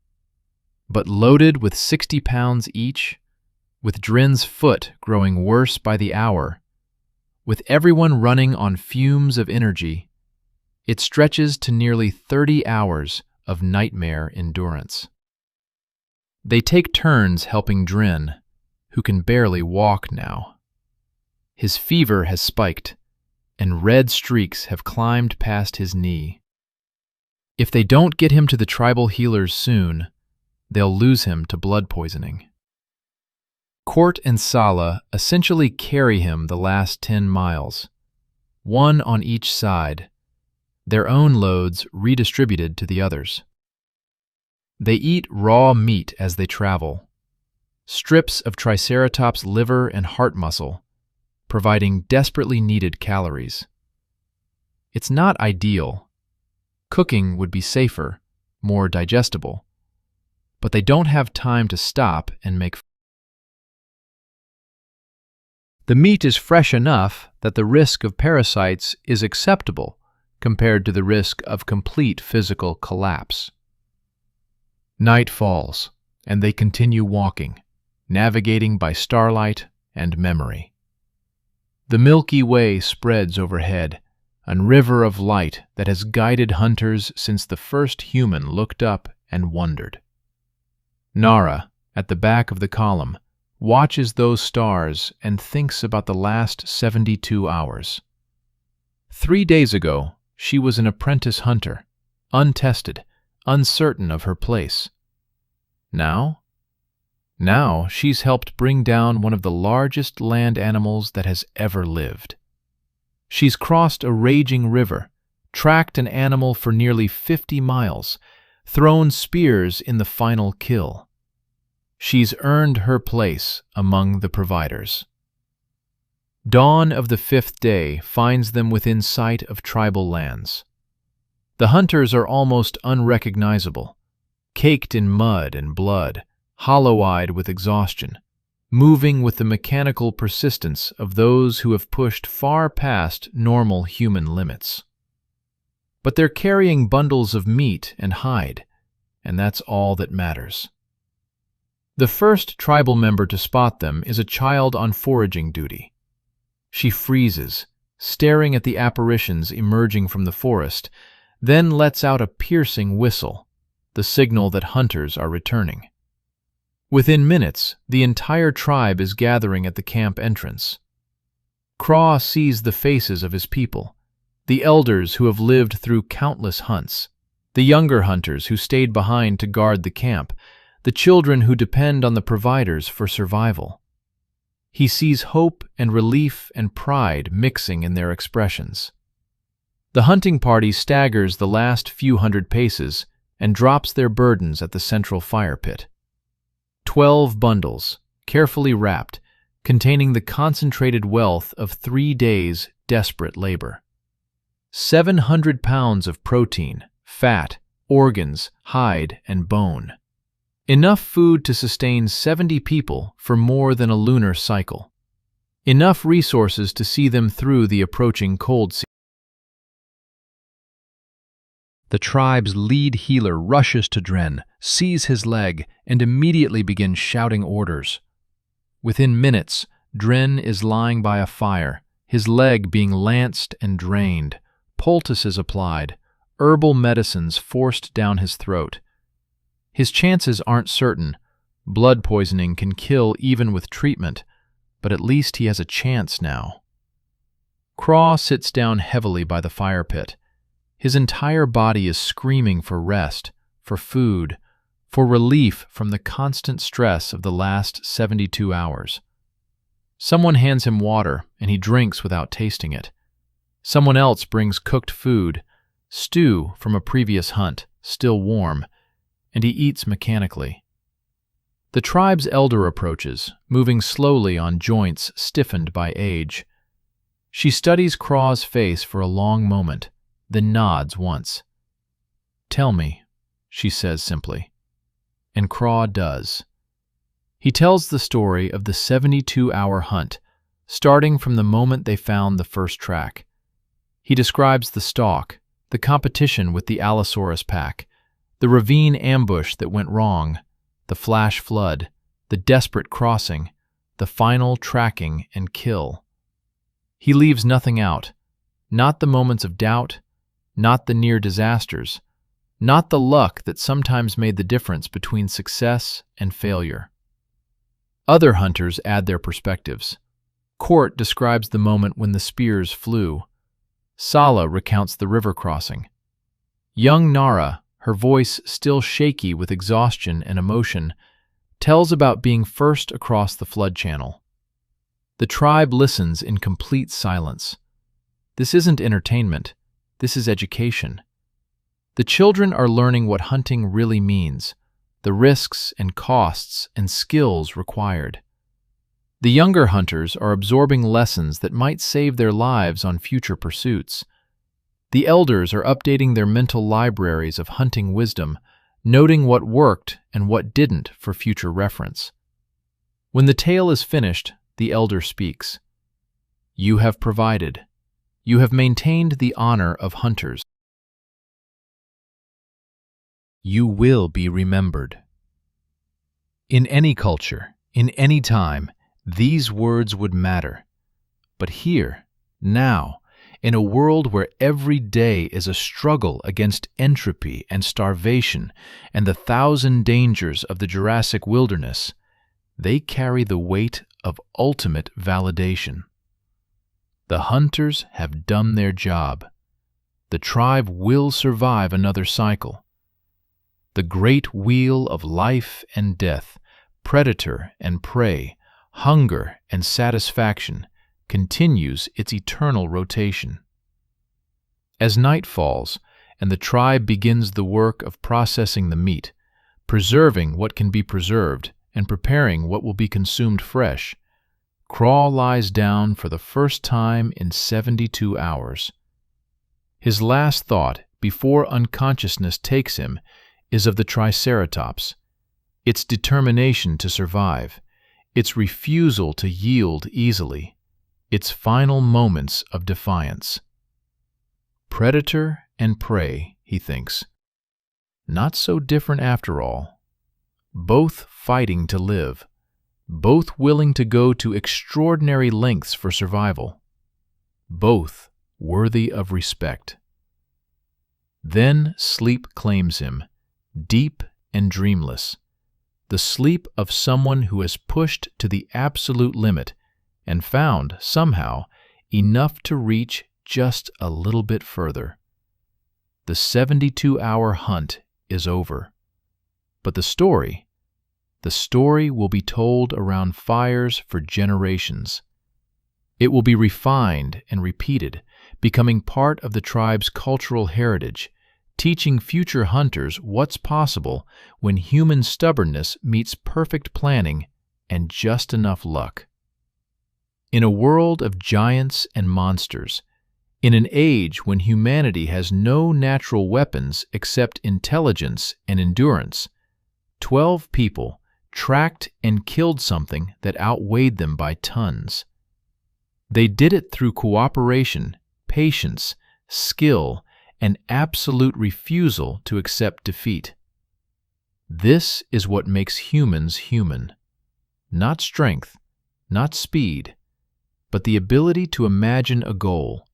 But loaded with 60 pounds each, with Drin's foot growing worse by the hour, with everyone running on fumes of energy, it stretches to nearly 30 hours of nightmare endurance. They take turns helping Drin, who can barely walk now. His fever has spiked, and red streaks have climbed past his knee. If they don't get him to the tribal healers soon, they'll lose him to blood poisoning. Court and Sala essentially carry him the last 10 miles, one on each side, their own loads redistributed to the others. They eat raw meat as they travel, strips of Triceratops liver and heart muscle, providing desperately needed calories. It's not ideal. Cooking would be safer, more digestible, but they don't have time to stop and make. The meat is fresh enough that the risk of parasites is acceptable compared to the risk of complete physical collapse. Night falls, and they continue walking, navigating by starlight and memory. The Milky Way spreads overhead, a river of light that has guided hunters since the first human looked up and wondered. Nara, at the back of the column, watches those stars and thinks about the last 72 hours. 3 days ago, she was an apprentice hunter, untested, uncertain of her place. Now she's helped bring down one of the largest land animals that has ever lived. She's crossed a raging river, tracked an animal for nearly 50 miles, thrown spears in the final kill. She's earned her place among the providers. Dawn of the 5th day finds them within sight of tribal lands. The hunters are almost unrecognizable, caked in mud and blood, hollow-eyed with exhaustion, moving with the mechanical persistence of those who have pushed far past normal human limits. But they're carrying bundles of meat and hide, and that's all that matters. The first tribal member to spot them is a child on foraging duty. She freezes, staring at the apparitions emerging from the forest, then lets out a piercing whistle, the signal that hunters are returning. Within minutes, the entire tribe is gathering at the camp entrance. Craw sees the faces of his people, the elders who have lived through countless hunts, the younger hunters who stayed behind to guard the camp, the children who depend on the providers for survival. He sees hope and relief and pride mixing in their expressions. The hunting party staggers the last few hundred paces and drops their burdens at the central fire pit. 12 bundles, carefully wrapped, containing the concentrated wealth of 3 days' desperate labor. 700 pounds of protein, fat, organs, hide, and bone. Enough food to sustain 70 people for more than a lunar cycle. Enough resources to see them through the approaching cold season. The tribe's lead healer rushes to Dren, sees his leg, and immediately begins shouting orders. Within minutes, Dren is lying by a fire, his leg being lanced and drained, poultices applied, herbal medicines forced down his throat. His chances aren't certain. Blood poisoning can kill even with treatment, but at least he has a chance now. Craw sits down heavily by the fire pit. His entire body is screaming for rest, for food, for relief from the constant stress of the last 72 hours. Someone hands him water, and he drinks without tasting it. Someone else brings cooked food, stew from a previous hunt, still warm, and he eats mechanically. The tribe's elder approaches, moving slowly on joints stiffened by age. She studies Craw's face for a long moment, then nods once. "Tell me," she says simply. And Craw does. He tells the story of the 72-hour hunt, starting from the moment they found the first track. He describes the stalk, the competition with the Allosaurus pack, the ravine ambush that went wrong, the flash flood, the desperate crossing, the final tracking and kill. He leaves nothing out, not the moments of doubt, not the near disasters, not the luck that sometimes made the difference between success and failure. Other hunters add their perspectives. Court describes the moment when the spears flew. Sala recounts the river crossing. Young Nara, her voice still shaky with exhaustion and emotion, tells about being first across the flood channel. The tribe listens in complete silence. This isn't entertainment. This is education. The children are learning what hunting really means, the risks and costs and skills required. The younger hunters are absorbing lessons that might save their lives on future pursuits. The elders are updating their mental libraries of hunting wisdom, noting what worked and what didn't for future reference. When the tale is finished, the elder speaks. "You have provided. You have maintained the honor of hunters. You will be remembered." In any culture, in any time, these words would matter. But here, now, in a world where every day is a struggle against entropy and starvation and the thousand dangers of the Jurassic wilderness, they carry the weight of ultimate validation. The hunters have done their job. The tribe will survive another cycle. The great wheel of life and death, predator and prey, hunger and satisfaction, continues its eternal rotation. As night falls and the tribe begins the work of processing the meat, preserving what can be preserved, and preparing what will be consumed fresh, Craw lies down for the first time in 72 hours. His last thought before unconsciousness takes him is of the Triceratops, its determination to survive, its refusal to yield easily, its final moments of defiance. Predator and prey, he thinks. Not so different after all. Both fighting to live, both willing to go to extraordinary lengths for survival, both worthy of respect. Then sleep claims him, deep and dreamless, the sleep of someone who has pushed to the absolute limit and found, somehow, enough to reach just a little bit further. The 72-hour hunt is over. But the story will be told around fires for generations. It will be refined and repeated, becoming part of the tribe's cultural heritage, teaching future hunters what's possible when human stubbornness meets perfect planning and just enough luck. In a world of giants and monsters, in an age when humanity has no natural weapons except intelligence and endurance, 12 people tracked and killed something that outweighed them by tons. They did it through cooperation, patience, skill, and absolute refusal to accept defeat. This is what makes humans human. Not strength, not speed, but the ability to imagine a goal,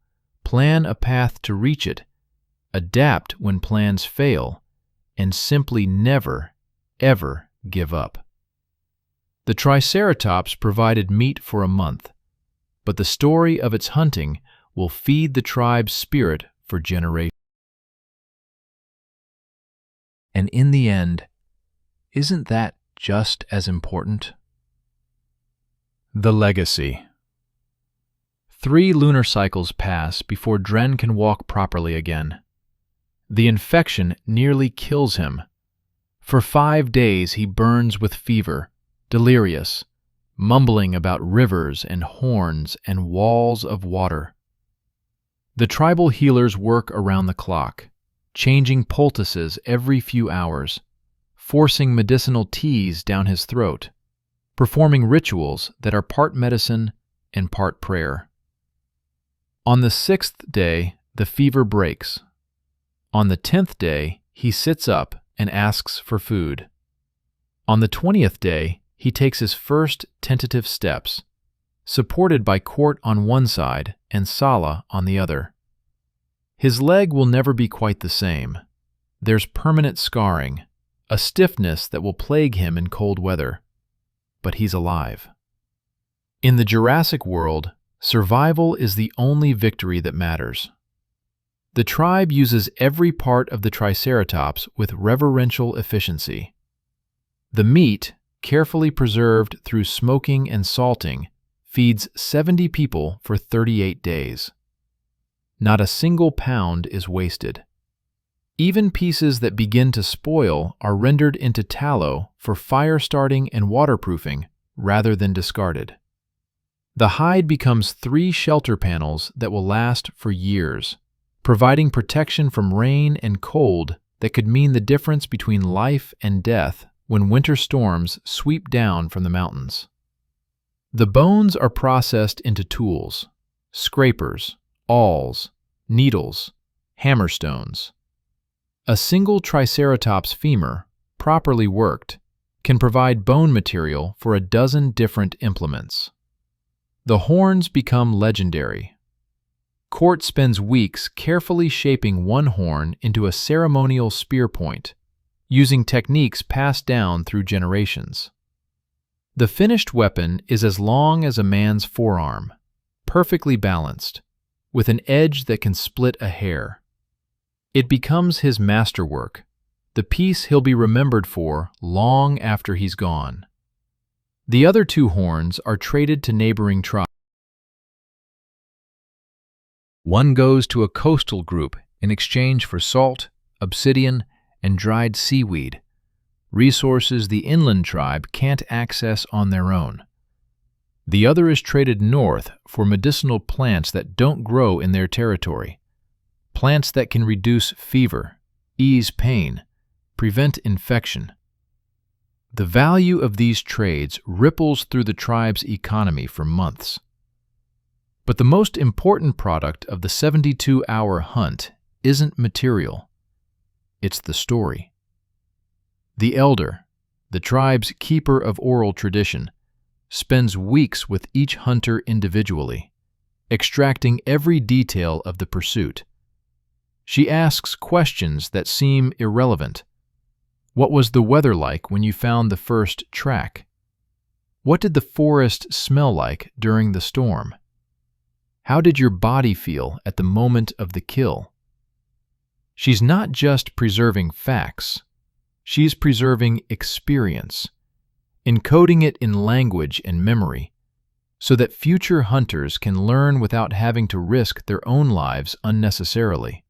plan a path to reach it, adapt when plans fail, and simply never, ever give up. The Triceratops provided meat for a month, but the story of its hunting will feed the tribe's spirit for generations. And in the end, isn't that just as important? The legacy. 3 lunar cycles pass before Dren can walk properly again. The infection nearly kills him. For 5 days he burns with fever, delirious, mumbling about rivers and horns and walls of water. The tribal healers work around the clock, changing poultices every few hours, forcing medicinal teas down his throat, performing rituals that are part medicine and part prayer. On the 6th day, the fever breaks. On the 10th day, he sits up and asks for food. On the 20th day, he takes his first tentative steps, supported by Court on one side and Sala on the other. His leg will never be quite the same. There's permanent scarring, a stiffness that will plague him in cold weather. But he's alive. In the Jurassic world, survival is the only victory that matters. The tribe uses every part of the Triceratops with reverential efficiency. The meat, carefully preserved through smoking and salting, feeds 70 people for 38 days. Not a single pound is wasted. Even pieces that begin to spoil are rendered into tallow for fire starting and waterproofing rather than discarded. The hide becomes 3 shelter panels that will last for years, providing protection from rain and cold that could mean the difference between life and death when winter storms sweep down from the mountains. The bones are processed into tools: scrapers, awls, needles, hammerstones. A single Triceratops femur, properly worked, can provide bone material for a dozen different implements. The horns become legendary. Court spends weeks carefully shaping one horn into a ceremonial spear point, using techniques passed down through generations. The finished weapon is as long as a man's forearm, perfectly balanced, with an edge that can split a hair. It becomes his masterwork, the piece he'll be remembered for long after he's gone. The other 2 horns are traded to neighboring tribes. One goes to a coastal group in exchange for salt, obsidian, and dried seaweed, resources the inland tribe can't access on their own. The other is traded north for medicinal plants that don't grow in their territory, plants that can reduce fever, ease pain, prevent infection. The value of these trades ripples through the tribe's economy for months. But the most important product of the 72-hour hunt isn't material. It's the story. The elder, the tribe's keeper of oral tradition, spends weeks with each hunter individually, extracting every detail of the pursuit. She asks questions that seem irrelevant. What was the weather like when you found the first track? What did the forest smell like during the storm? How did your body feel at the moment of the kill? She's not just preserving facts. She's preserving experience, encoding it in language and memory, so that future hunters can learn without having to risk their own lives unnecessarily.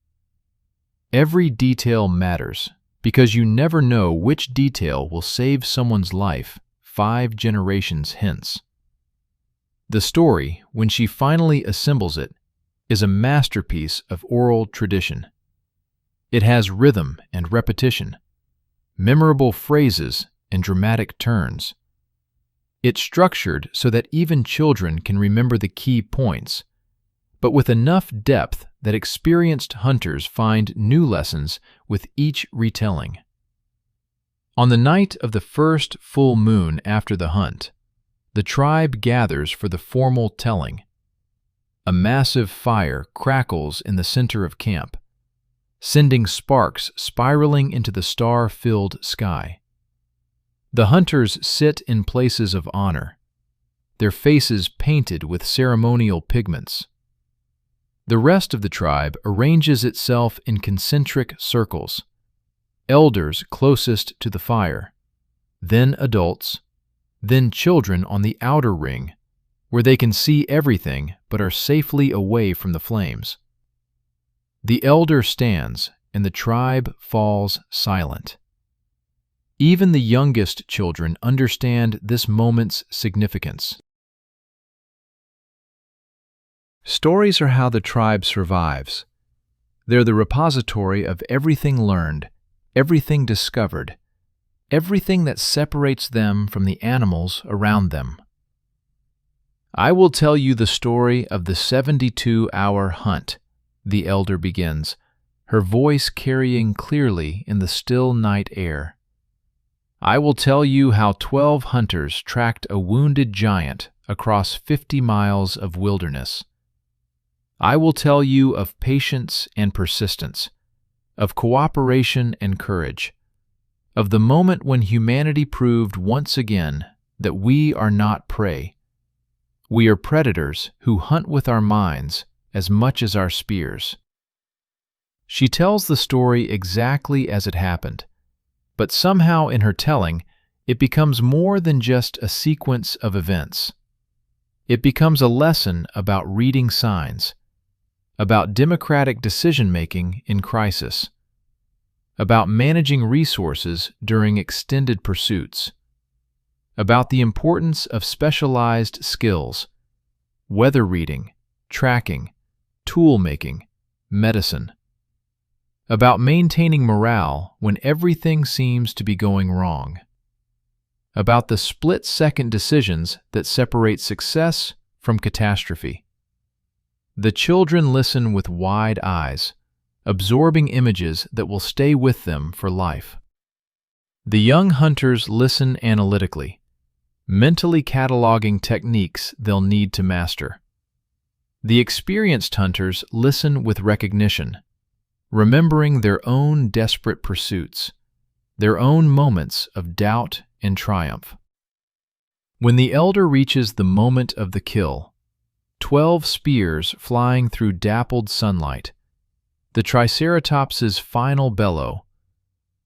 Every detail matters, because you never know which detail will save someone's life 5 generations hence. The story, when she finally assembles it, is a masterpiece of oral tradition. It has rhythm and repetition, memorable phrases and dramatic turns. It's structured so that even children can remember the key points, but with enough depth that experienced hunters find new lessons with each retelling. On the night of the first full moon after the hunt, the tribe gathers for the formal telling. A massive fire crackles in the center of camp, sending sparks spiraling into the star-filled sky. The hunters sit in places of honor, their faces painted with ceremonial pigments. The rest of the tribe arranges itself in concentric circles, elders closest to the fire, then adults, then children on the outer ring, where they can see everything but are safely away from the flames. The elder stands, and the tribe falls silent. Even the youngest children understand this moment's significance. Stories are how the tribe survives. They're the repository of everything learned, everything discovered, everything that separates them from the animals around them. I will tell you the story of the 72-hour hunt, the elder begins, her voice carrying clearly in the still night air. I will tell you how 12 hunters tracked a wounded giant across 50 miles of wilderness. I will tell you of patience and persistence, of cooperation and courage, of the moment when humanity proved once again that we are not prey. We are predators who hunt with our minds as much as our spears. She tells the story exactly as it happened, but somehow in her telling, it becomes more than just a sequence of events. It becomes a lesson about reading signs, about democratic decision-making in crisis, about managing resources during extended pursuits, about the importance of specialized skills, weather reading, tracking, tool making, medicine, about maintaining morale when everything seems to be going wrong, about the split-second decisions that separate success from catastrophe. The children listen with wide eyes, absorbing images that will stay with them for life. The young hunters listen analytically, mentally cataloging techniques they'll need to master. The experienced hunters listen with recognition, remembering their own desperate pursuits, their own moments of doubt and triumph. When the elder reaches the moment of the kill, 12 spears flying through dappled sunlight, the Triceratops's final bellow,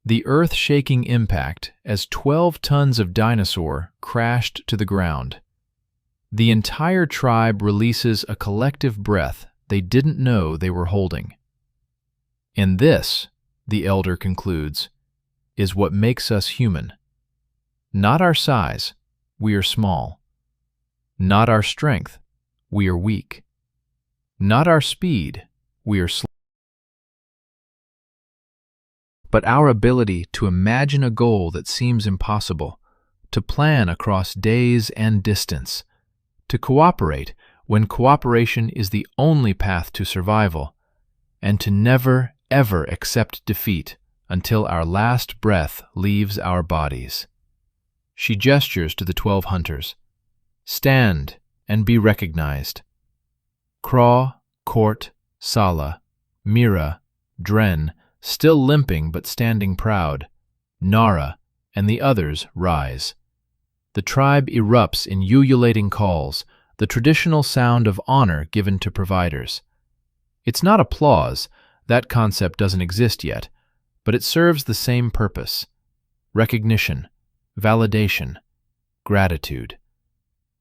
the earth-shaking impact as 12 tons of dinosaur crashed to the ground. The entire tribe releases a collective breath they didn't know they were holding. And this, the elder concludes, is what makes us human. Not our size, we are small. Not our strength, we are weak. Not our speed, we are slow. But our ability to imagine a goal that seems impossible, to plan across days and distance, to cooperate when cooperation is the only path to survival, and to never, ever accept defeat until our last breath leaves our bodies. She gestures to the 12 hunters. Stand and be recognized. Craw, Court, Sala, Mira, Dren, still limping but standing proud, Nara, and the others rise. The tribe erupts in ululating calls, the traditional sound of honor given to providers. It's not applause, that concept doesn't exist yet, but it serves the same purpose: recognition, validation, gratitude.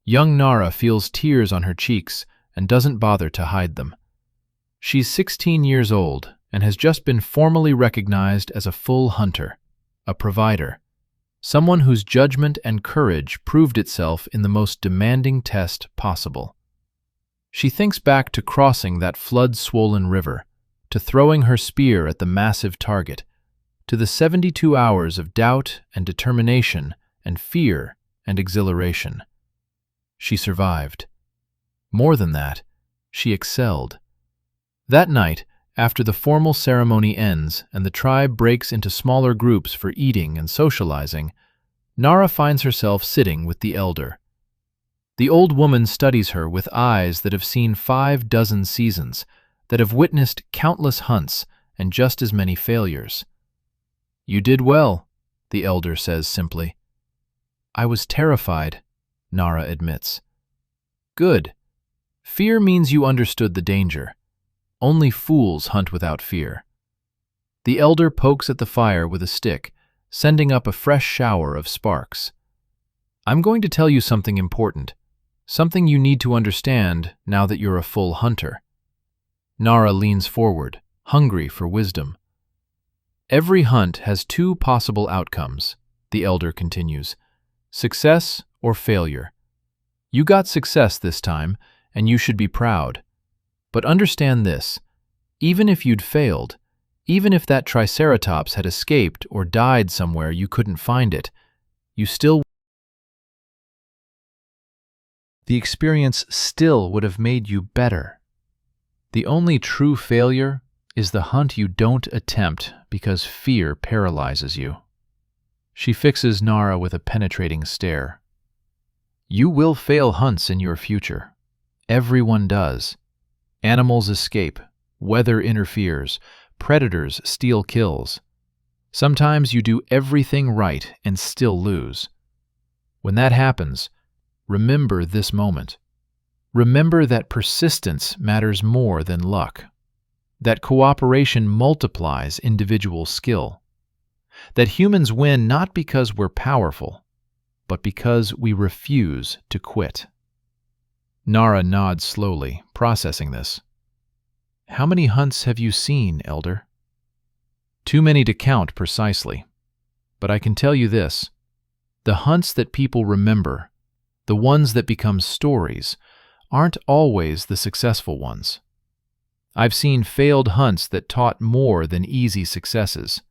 Young Nara feels tears on her cheeks and doesn't bother to hide them. She's 16 years old and has just been formally recognized as a full hunter, a provider, someone whose judgment and courage proved itself in the most demanding test possible. She thinks back to crossing that flood-swollen river, to throwing her spear at the massive target, to the 72 hours of doubt and determination and fear and exhilaration. She survived. More than that, she excelled. That night, after the formal ceremony ends and the tribe breaks into smaller groups for eating and socializing, Nara finds herself sitting with the elder. The old woman studies her with eyes that have seen 5 dozen seasons, that have witnessed countless hunts and just as many failures. "You did well," the elder says simply. "I was terrified," Nara admits. "Good. Fear means you understood the danger. Only fools hunt without fear." The elder pokes at the fire with a stick, sending up a fresh shower of sparks. "I'm going to tell you something important, something you need to understand now that you're a full hunter." Nara leans forward, hungry for wisdom. "Every hunt has 2 possible outcomes," the elder continues: success or failure. You got success this time, and you should be proud. But understand this: even if you'd failed, even if that Triceratops had escaped or died somewhere you couldn't find it, the experience still would have made you better. The only true failure is the hunt you don't attempt because fear paralyzes you. She fixes Nara with a penetrating stare. You will fail hunts in your future. Everyone does. Animals escape, weather interferes, predators steal kills. Sometimes you do everything right and still lose. When that happens, remember this moment. Remember that persistence matters more than luck, that cooperation multiplies individual skill, that humans win not because we're powerful, but because we refuse to quit. Nara nods slowly, processing this. "How many hunts have you seen, Elder?" Too many to count precisely. But I can tell you this: the hunts that people remember, the ones that become stories, aren't always the successful ones. I've seen failed hunts that taught more than easy successes.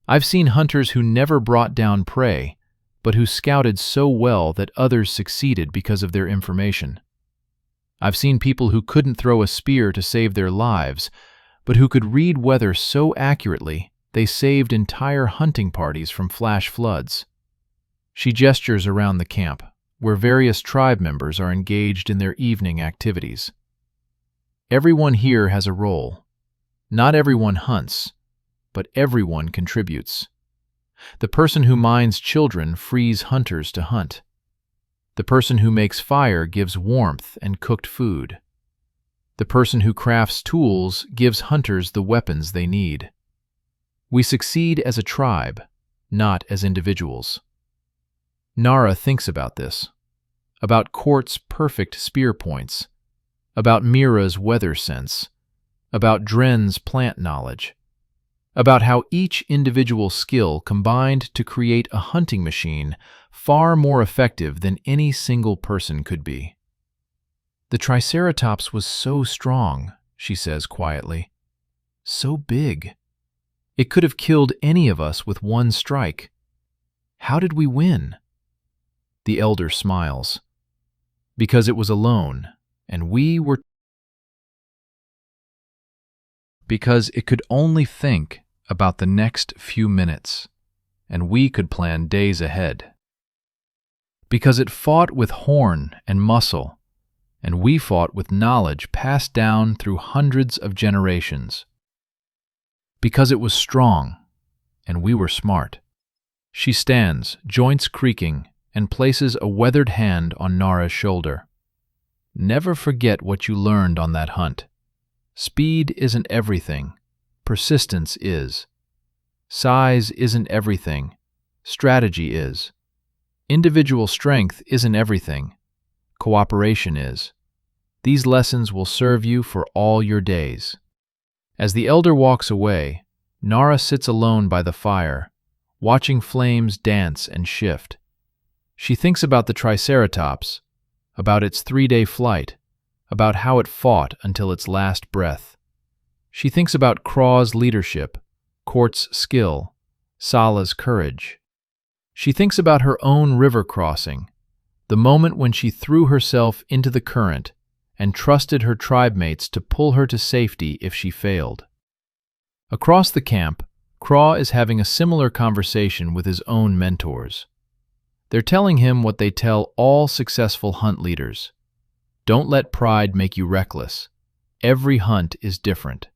I've seen hunters who never brought down prey, but who scouted so well that others succeeded because of their information. I've seen people who couldn't throw a spear to save their lives, but who could read weather so accurately they saved entire hunting parties from flash floods. She gestures around the camp, where various tribe members are engaged in their evening activities. Everyone here has a role. Not everyone hunts, but everyone contributes. The person who minds children frees hunters to hunt. The person who makes fire gives warmth and cooked food. The person who crafts tools gives hunters the weapons they need. We succeed as a tribe, not as individuals. Nara thinks about this, about Court's perfect spear points, about Mira's weather sense, about Dren's plant knowledge, about how each individual skill combined to create a hunting machine far more effective than any single person could be. "The Triceratops was so strong," she says quietly. "So big. It could have killed any of us with one strike. How did we win?" The elder smiles. "Because it was alone, and we were..." Because it could only think about the next few minutes, and we could plan days ahead. Because it fought with horn and muscle, and we fought with knowledge passed down through hundreds of generations. Because it was strong, and we were smart. She stands, joints creaking, and places a weathered hand on Nara's shoulder. "Never forget what you learned on that hunt. Speed isn't everything. Persistence is. Size isn't everything. Strategy is. Individual strength isn't everything. Cooperation is. These lessons will serve you for all your days." As the elder walks away, Nara sits alone by the fire, watching flames dance and shift. She thinks about the Triceratops, about its 3-day flight, about how it fought until its last breath. She thinks about Craw's leadership, Court's skill, Sala's courage. She thinks about her own river crossing, the moment when she threw herself into the current and trusted her tribe mates to pull her to safety if she failed. Across the camp, Craw is having a similar conversation with his own mentors. They're telling him what they tell all successful hunt leaders. Don't let pride make you reckless. Every hunt is different.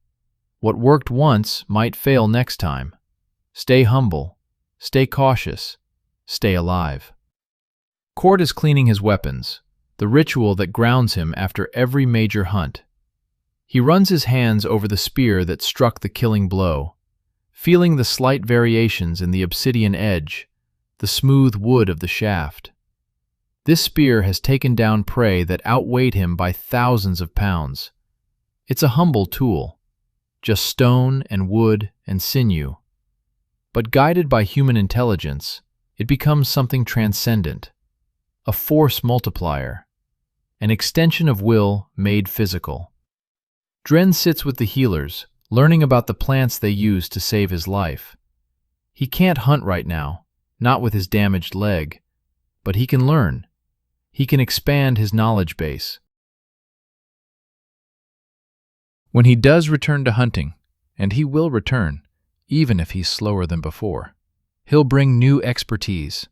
What worked once might fail next time. Stay humble, stay cautious, stay alive. Court is cleaning his weapons, the ritual that grounds him after every major hunt. He runs his hands over the spear that struck the killing blow, feeling the slight variations in the obsidian edge, the smooth wood of the shaft. This spear has taken down prey that outweighed him by thousands of pounds. It's a humble tool, just stone and wood and sinew. But guided by human intelligence, it becomes something transcendent, a force multiplier, an extension of will made physical. Dren sits with the healers, learning about the plants they use to save his life. He can't hunt right now, not with his damaged leg, but he can learn. He can expand his knowledge base. When he does return to hunting, and he will return, even if he's slower than before, he'll bring new expertise.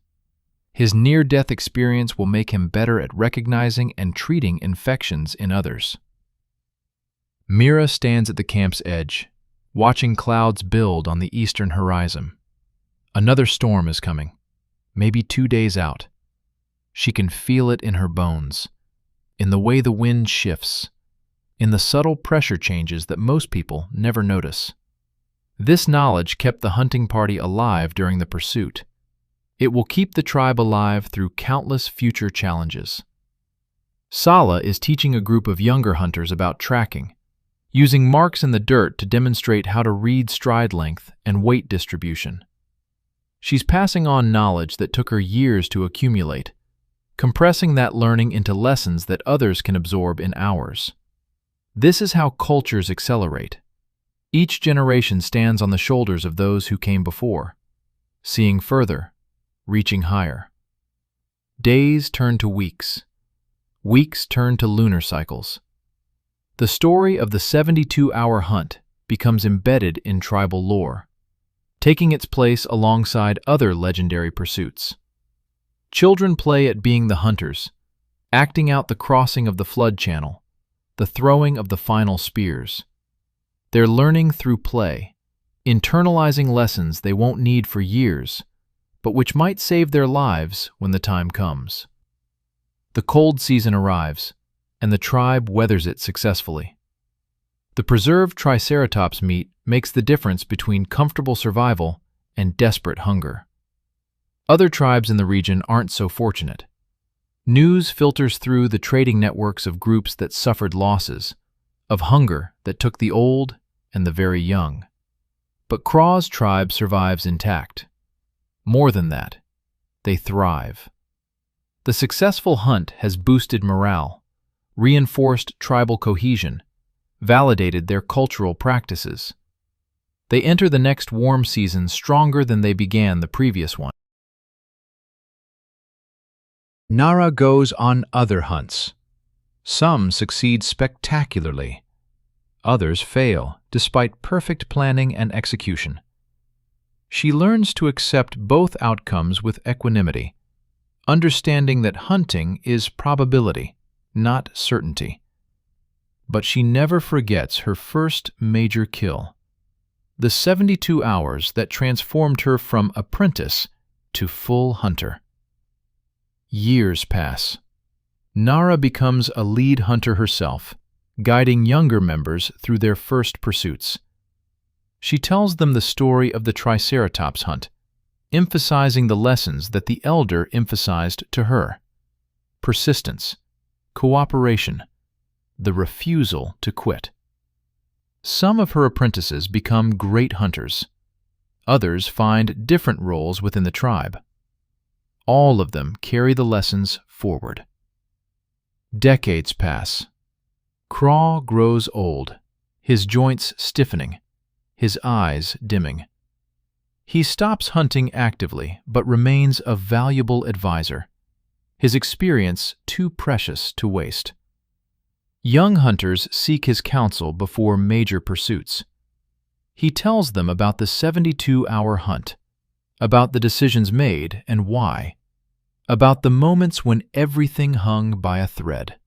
His near-death experience will make him better at recognizing and treating infections in others. Mira stands at the camp's edge, watching clouds build on the eastern horizon. Another storm is coming, maybe 2 days out. She can feel it in her bones, in the way the wind shifts, in the subtle pressure changes that most people never notice. This knowledge kept the hunting party alive during the pursuit. It will keep the tribe alive through countless future challenges. Sala is teaching a group of younger hunters about tracking, using marks in the dirt to demonstrate how to read stride length and weight distribution. She's passing on knowledge that took her years to accumulate, compressing that learning into lessons that others can absorb in hours. This is how cultures accelerate. Each generation stands on the shoulders of those who came before, seeing further, reaching higher. Days turn to weeks. Weeks turn to lunar cycles. The story of the 72-hour hunt becomes embedded in tribal lore, taking its place alongside other legendary pursuits. Children play at being the hunters, acting out the crossing of the flood channel, the throwing of the final spears. They're learning through play, internalizing lessons they won't need for years, but which might save their lives when the time comes. The cold season arrives, and the tribe weathers it successfully. The preserved Triceratops meat makes the difference between comfortable survival and desperate hunger. Other tribes in the region aren't so fortunate. News filters through the trading networks of groups that suffered losses, of hunger that took the old and the very young. But Kraw's tribe survives intact. More than that, they thrive. The successful hunt has boosted morale, reinforced tribal cohesion, validated their cultural practices. They enter the next warm season stronger than they began the previous one. Nara goes on other hunts. Some succeed spectacularly. Others fail, despite perfect planning and execution. She learns to accept both outcomes with equanimity, understanding that hunting is probability, not certainty. But she never forgets her first major kill, the 72 hours that transformed her from apprentice to full hunter. Years pass. Nara becomes a lead hunter herself, guiding younger members through their first pursuits. She tells them the story of the Triceratops hunt, emphasizing the lessons that the elder emphasized to her: persistence, cooperation, the refusal to quit. Some of her apprentices become great hunters. Others find different roles within the tribe. All of them carry the lessons forward. Decades pass. Kraw grows old, his joints stiffening, his eyes dimming. He stops hunting actively, but remains a valuable advisor, his experience too precious to waste. Young hunters seek his counsel before major pursuits. He tells them about the 72-hour hunt, about the decisions made and why, about the moments when everything hung by a thread.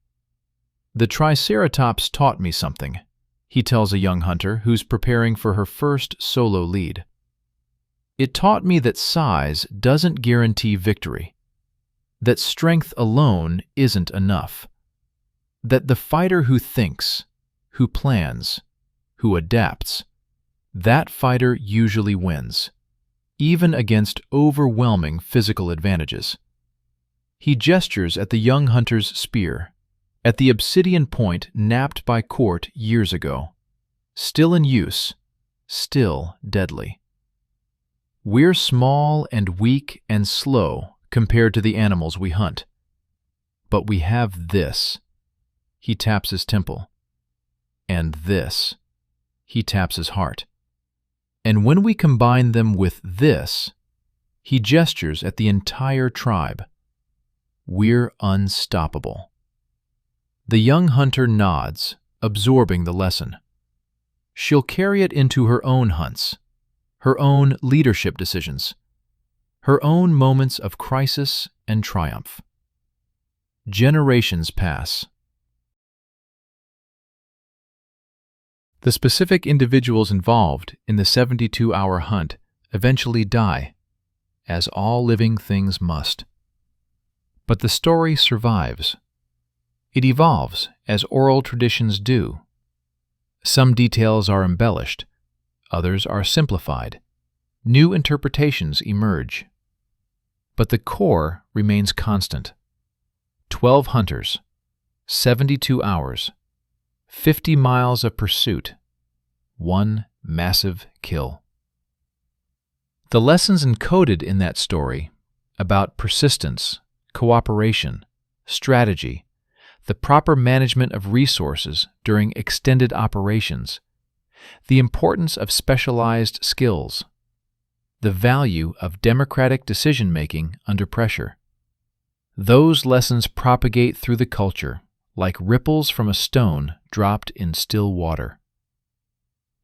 The Triceratops taught me something, he tells a young hunter who's preparing for her first solo lead. It taught me that size doesn't guarantee victory, that strength alone isn't enough, that the fighter who thinks, who plans, who adapts, that fighter usually wins, even against overwhelming physical advantages. He gestures at the young hunter's spear, at the obsidian point napped by Court years ago, still in use, still deadly. We're small and weak and slow compared to the animals we hunt. But we have this. He taps his temple. And this. He taps his heart. And when we combine them with this, he gestures at the entire tribe. We're unstoppable. The young hunter nods, absorbing the lesson. She'll carry it into her own hunts, her own leadership decisions, her own moments of crisis and triumph. Generations pass. The specific individuals involved in the 72-hour hunt eventually die, as all living things must. But the story survives. It evolves, as oral traditions do. Some details are embellished, others are simplified. New interpretations emerge. But the core remains constant. 12 hunters, 72 hours, 50 miles of pursuit, one massive kill. The lessons encoded in that story about persistence, cooperation, strategy, the proper management of resources during extended operations, the importance of specialized skills, the value of democratic decision-making under pressure. Those lessons propagate through the culture like ripples from a stone dropped in still water.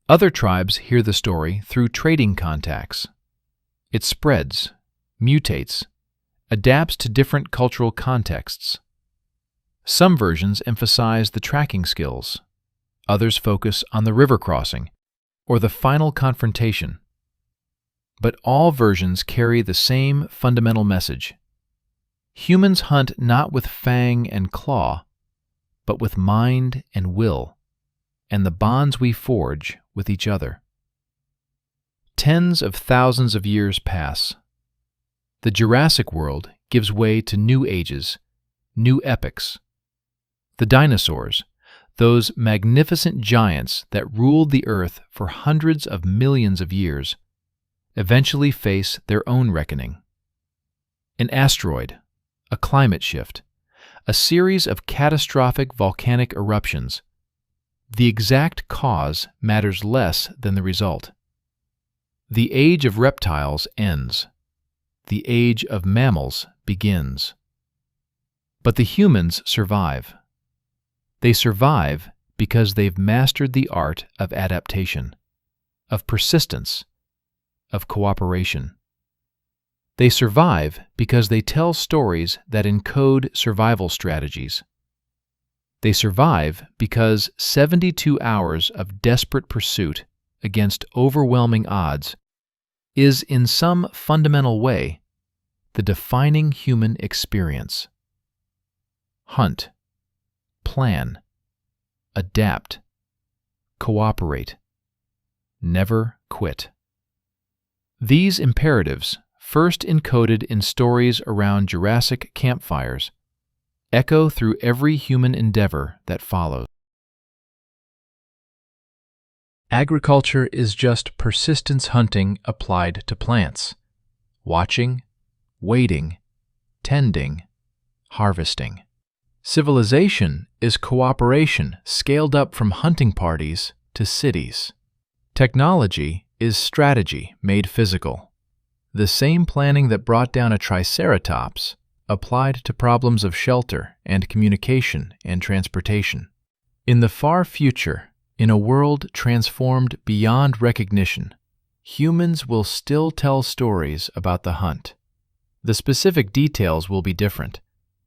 Other tribes hear the story through trading contacts. It spreads, mutates, adapts to different cultural contexts. Some versions emphasize the tracking skills. Others focus on the river crossing or the final confrontation. But all versions carry the same fundamental message. Humans hunt not with fang and claw, but with mind and will, and the bonds we forge with each other. Tens of thousands of years pass. The Jurassic world gives way to new ages, new epochs. The dinosaurs, those magnificent giants that ruled the earth for hundreds of millions of years, eventually face their own reckoning. An asteroid, a climate shift, a series of catastrophic volcanic eruptions. The exact cause matters less than the result. The age of reptiles ends. The age of mammals begins. But the humans survive. They survive because they've mastered the art of adaptation, of persistence, of cooperation. They survive because they tell stories that encode survival strategies. They survive because 72 hours of desperate pursuit against overwhelming odds is, in some fundamental way, the defining human experience. Hunt, plan, adapt, cooperate, never quit. These imperatives, first encoded in stories around Jurassic campfires, echo through every human endeavor that follows. Agriculture is just persistence hunting applied to plants. Watching, waiting, tending, harvesting. Civilization is cooperation scaled up from hunting parties to cities. Technology is strategy made physical. The same planning that brought down a Triceratops applied to problems of shelter and communication and transportation. In the far future, in a world transformed beyond recognition, humans will still tell stories about the hunt. The specific details will be different.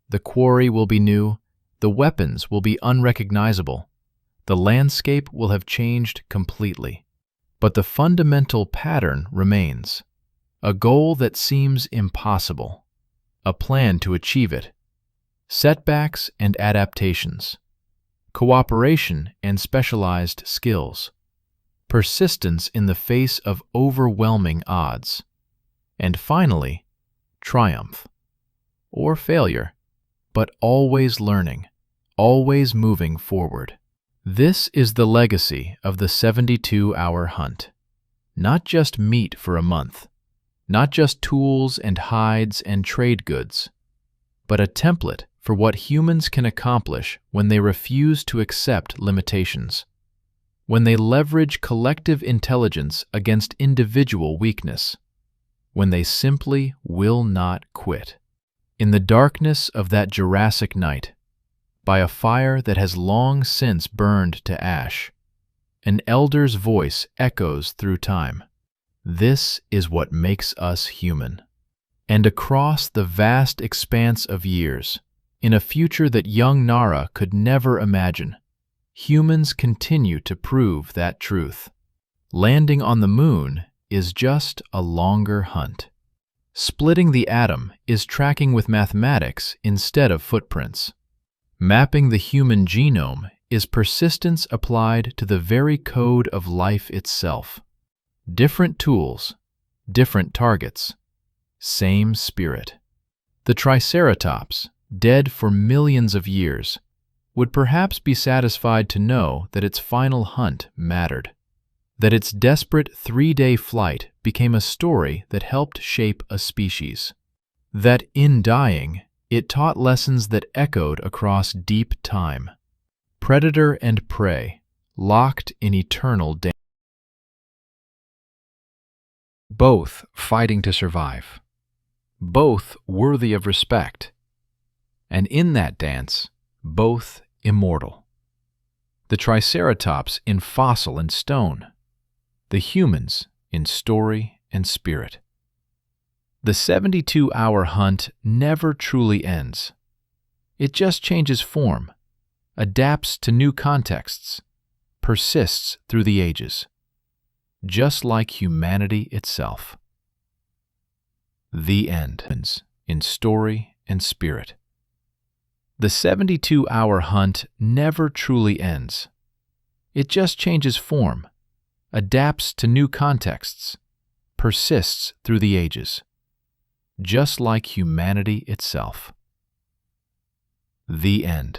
The quarry will be new, the weapons will be unrecognizable, the landscape will have changed completely. But the fundamental pattern remains. A goal that seems impossible, a plan to achieve it, setbacks and adaptations, cooperation and specialized skills, persistence in the face of overwhelming odds, and finally, triumph, or failure, but always learning, always moving forward. This is the legacy of the 72-hour hunt. Not just meat for a month, not just tools and hides and trade goods, but a template for what humans can accomplish when they refuse to accept limitations, when they leverage collective intelligence against individual weakness, when they simply will not quit. In the darkness of that Jurassic night, by a fire that has long since burned to ash, an elder's voice echoes through time. This is what makes us human. And across the vast expanse of years, in a future that young Nara could never imagine, humans continue to prove that truth. Landing on the moon is just a longer hunt. Splitting the atom is tracking with mathematics instead of footprints. Mapping the human genome is persistence applied to the very code of life itself. Different tools, different targets, same spirit. The Triceratops, dead for millions of years, would perhaps be satisfied to know that its final hunt mattered, that its desperate 3-day flight became a story that helped shape a species, that in dying, it taught lessons that echoed across deep time. Predator and prey, locked in eternal danger, both fighting to survive, both worthy of respect, and in that dance, both immortal. The Triceratops in fossil and stone, the humans in story and spirit. The 72-hour hunt never truly ends. It just changes form, adapts to new contexts, persists through the ages, just like humanity itself. The end. In story and spirit. The 72-hour hunt never truly ends. It just changes form, adapts to new contexts, persists through the ages, just like humanity itself. The end.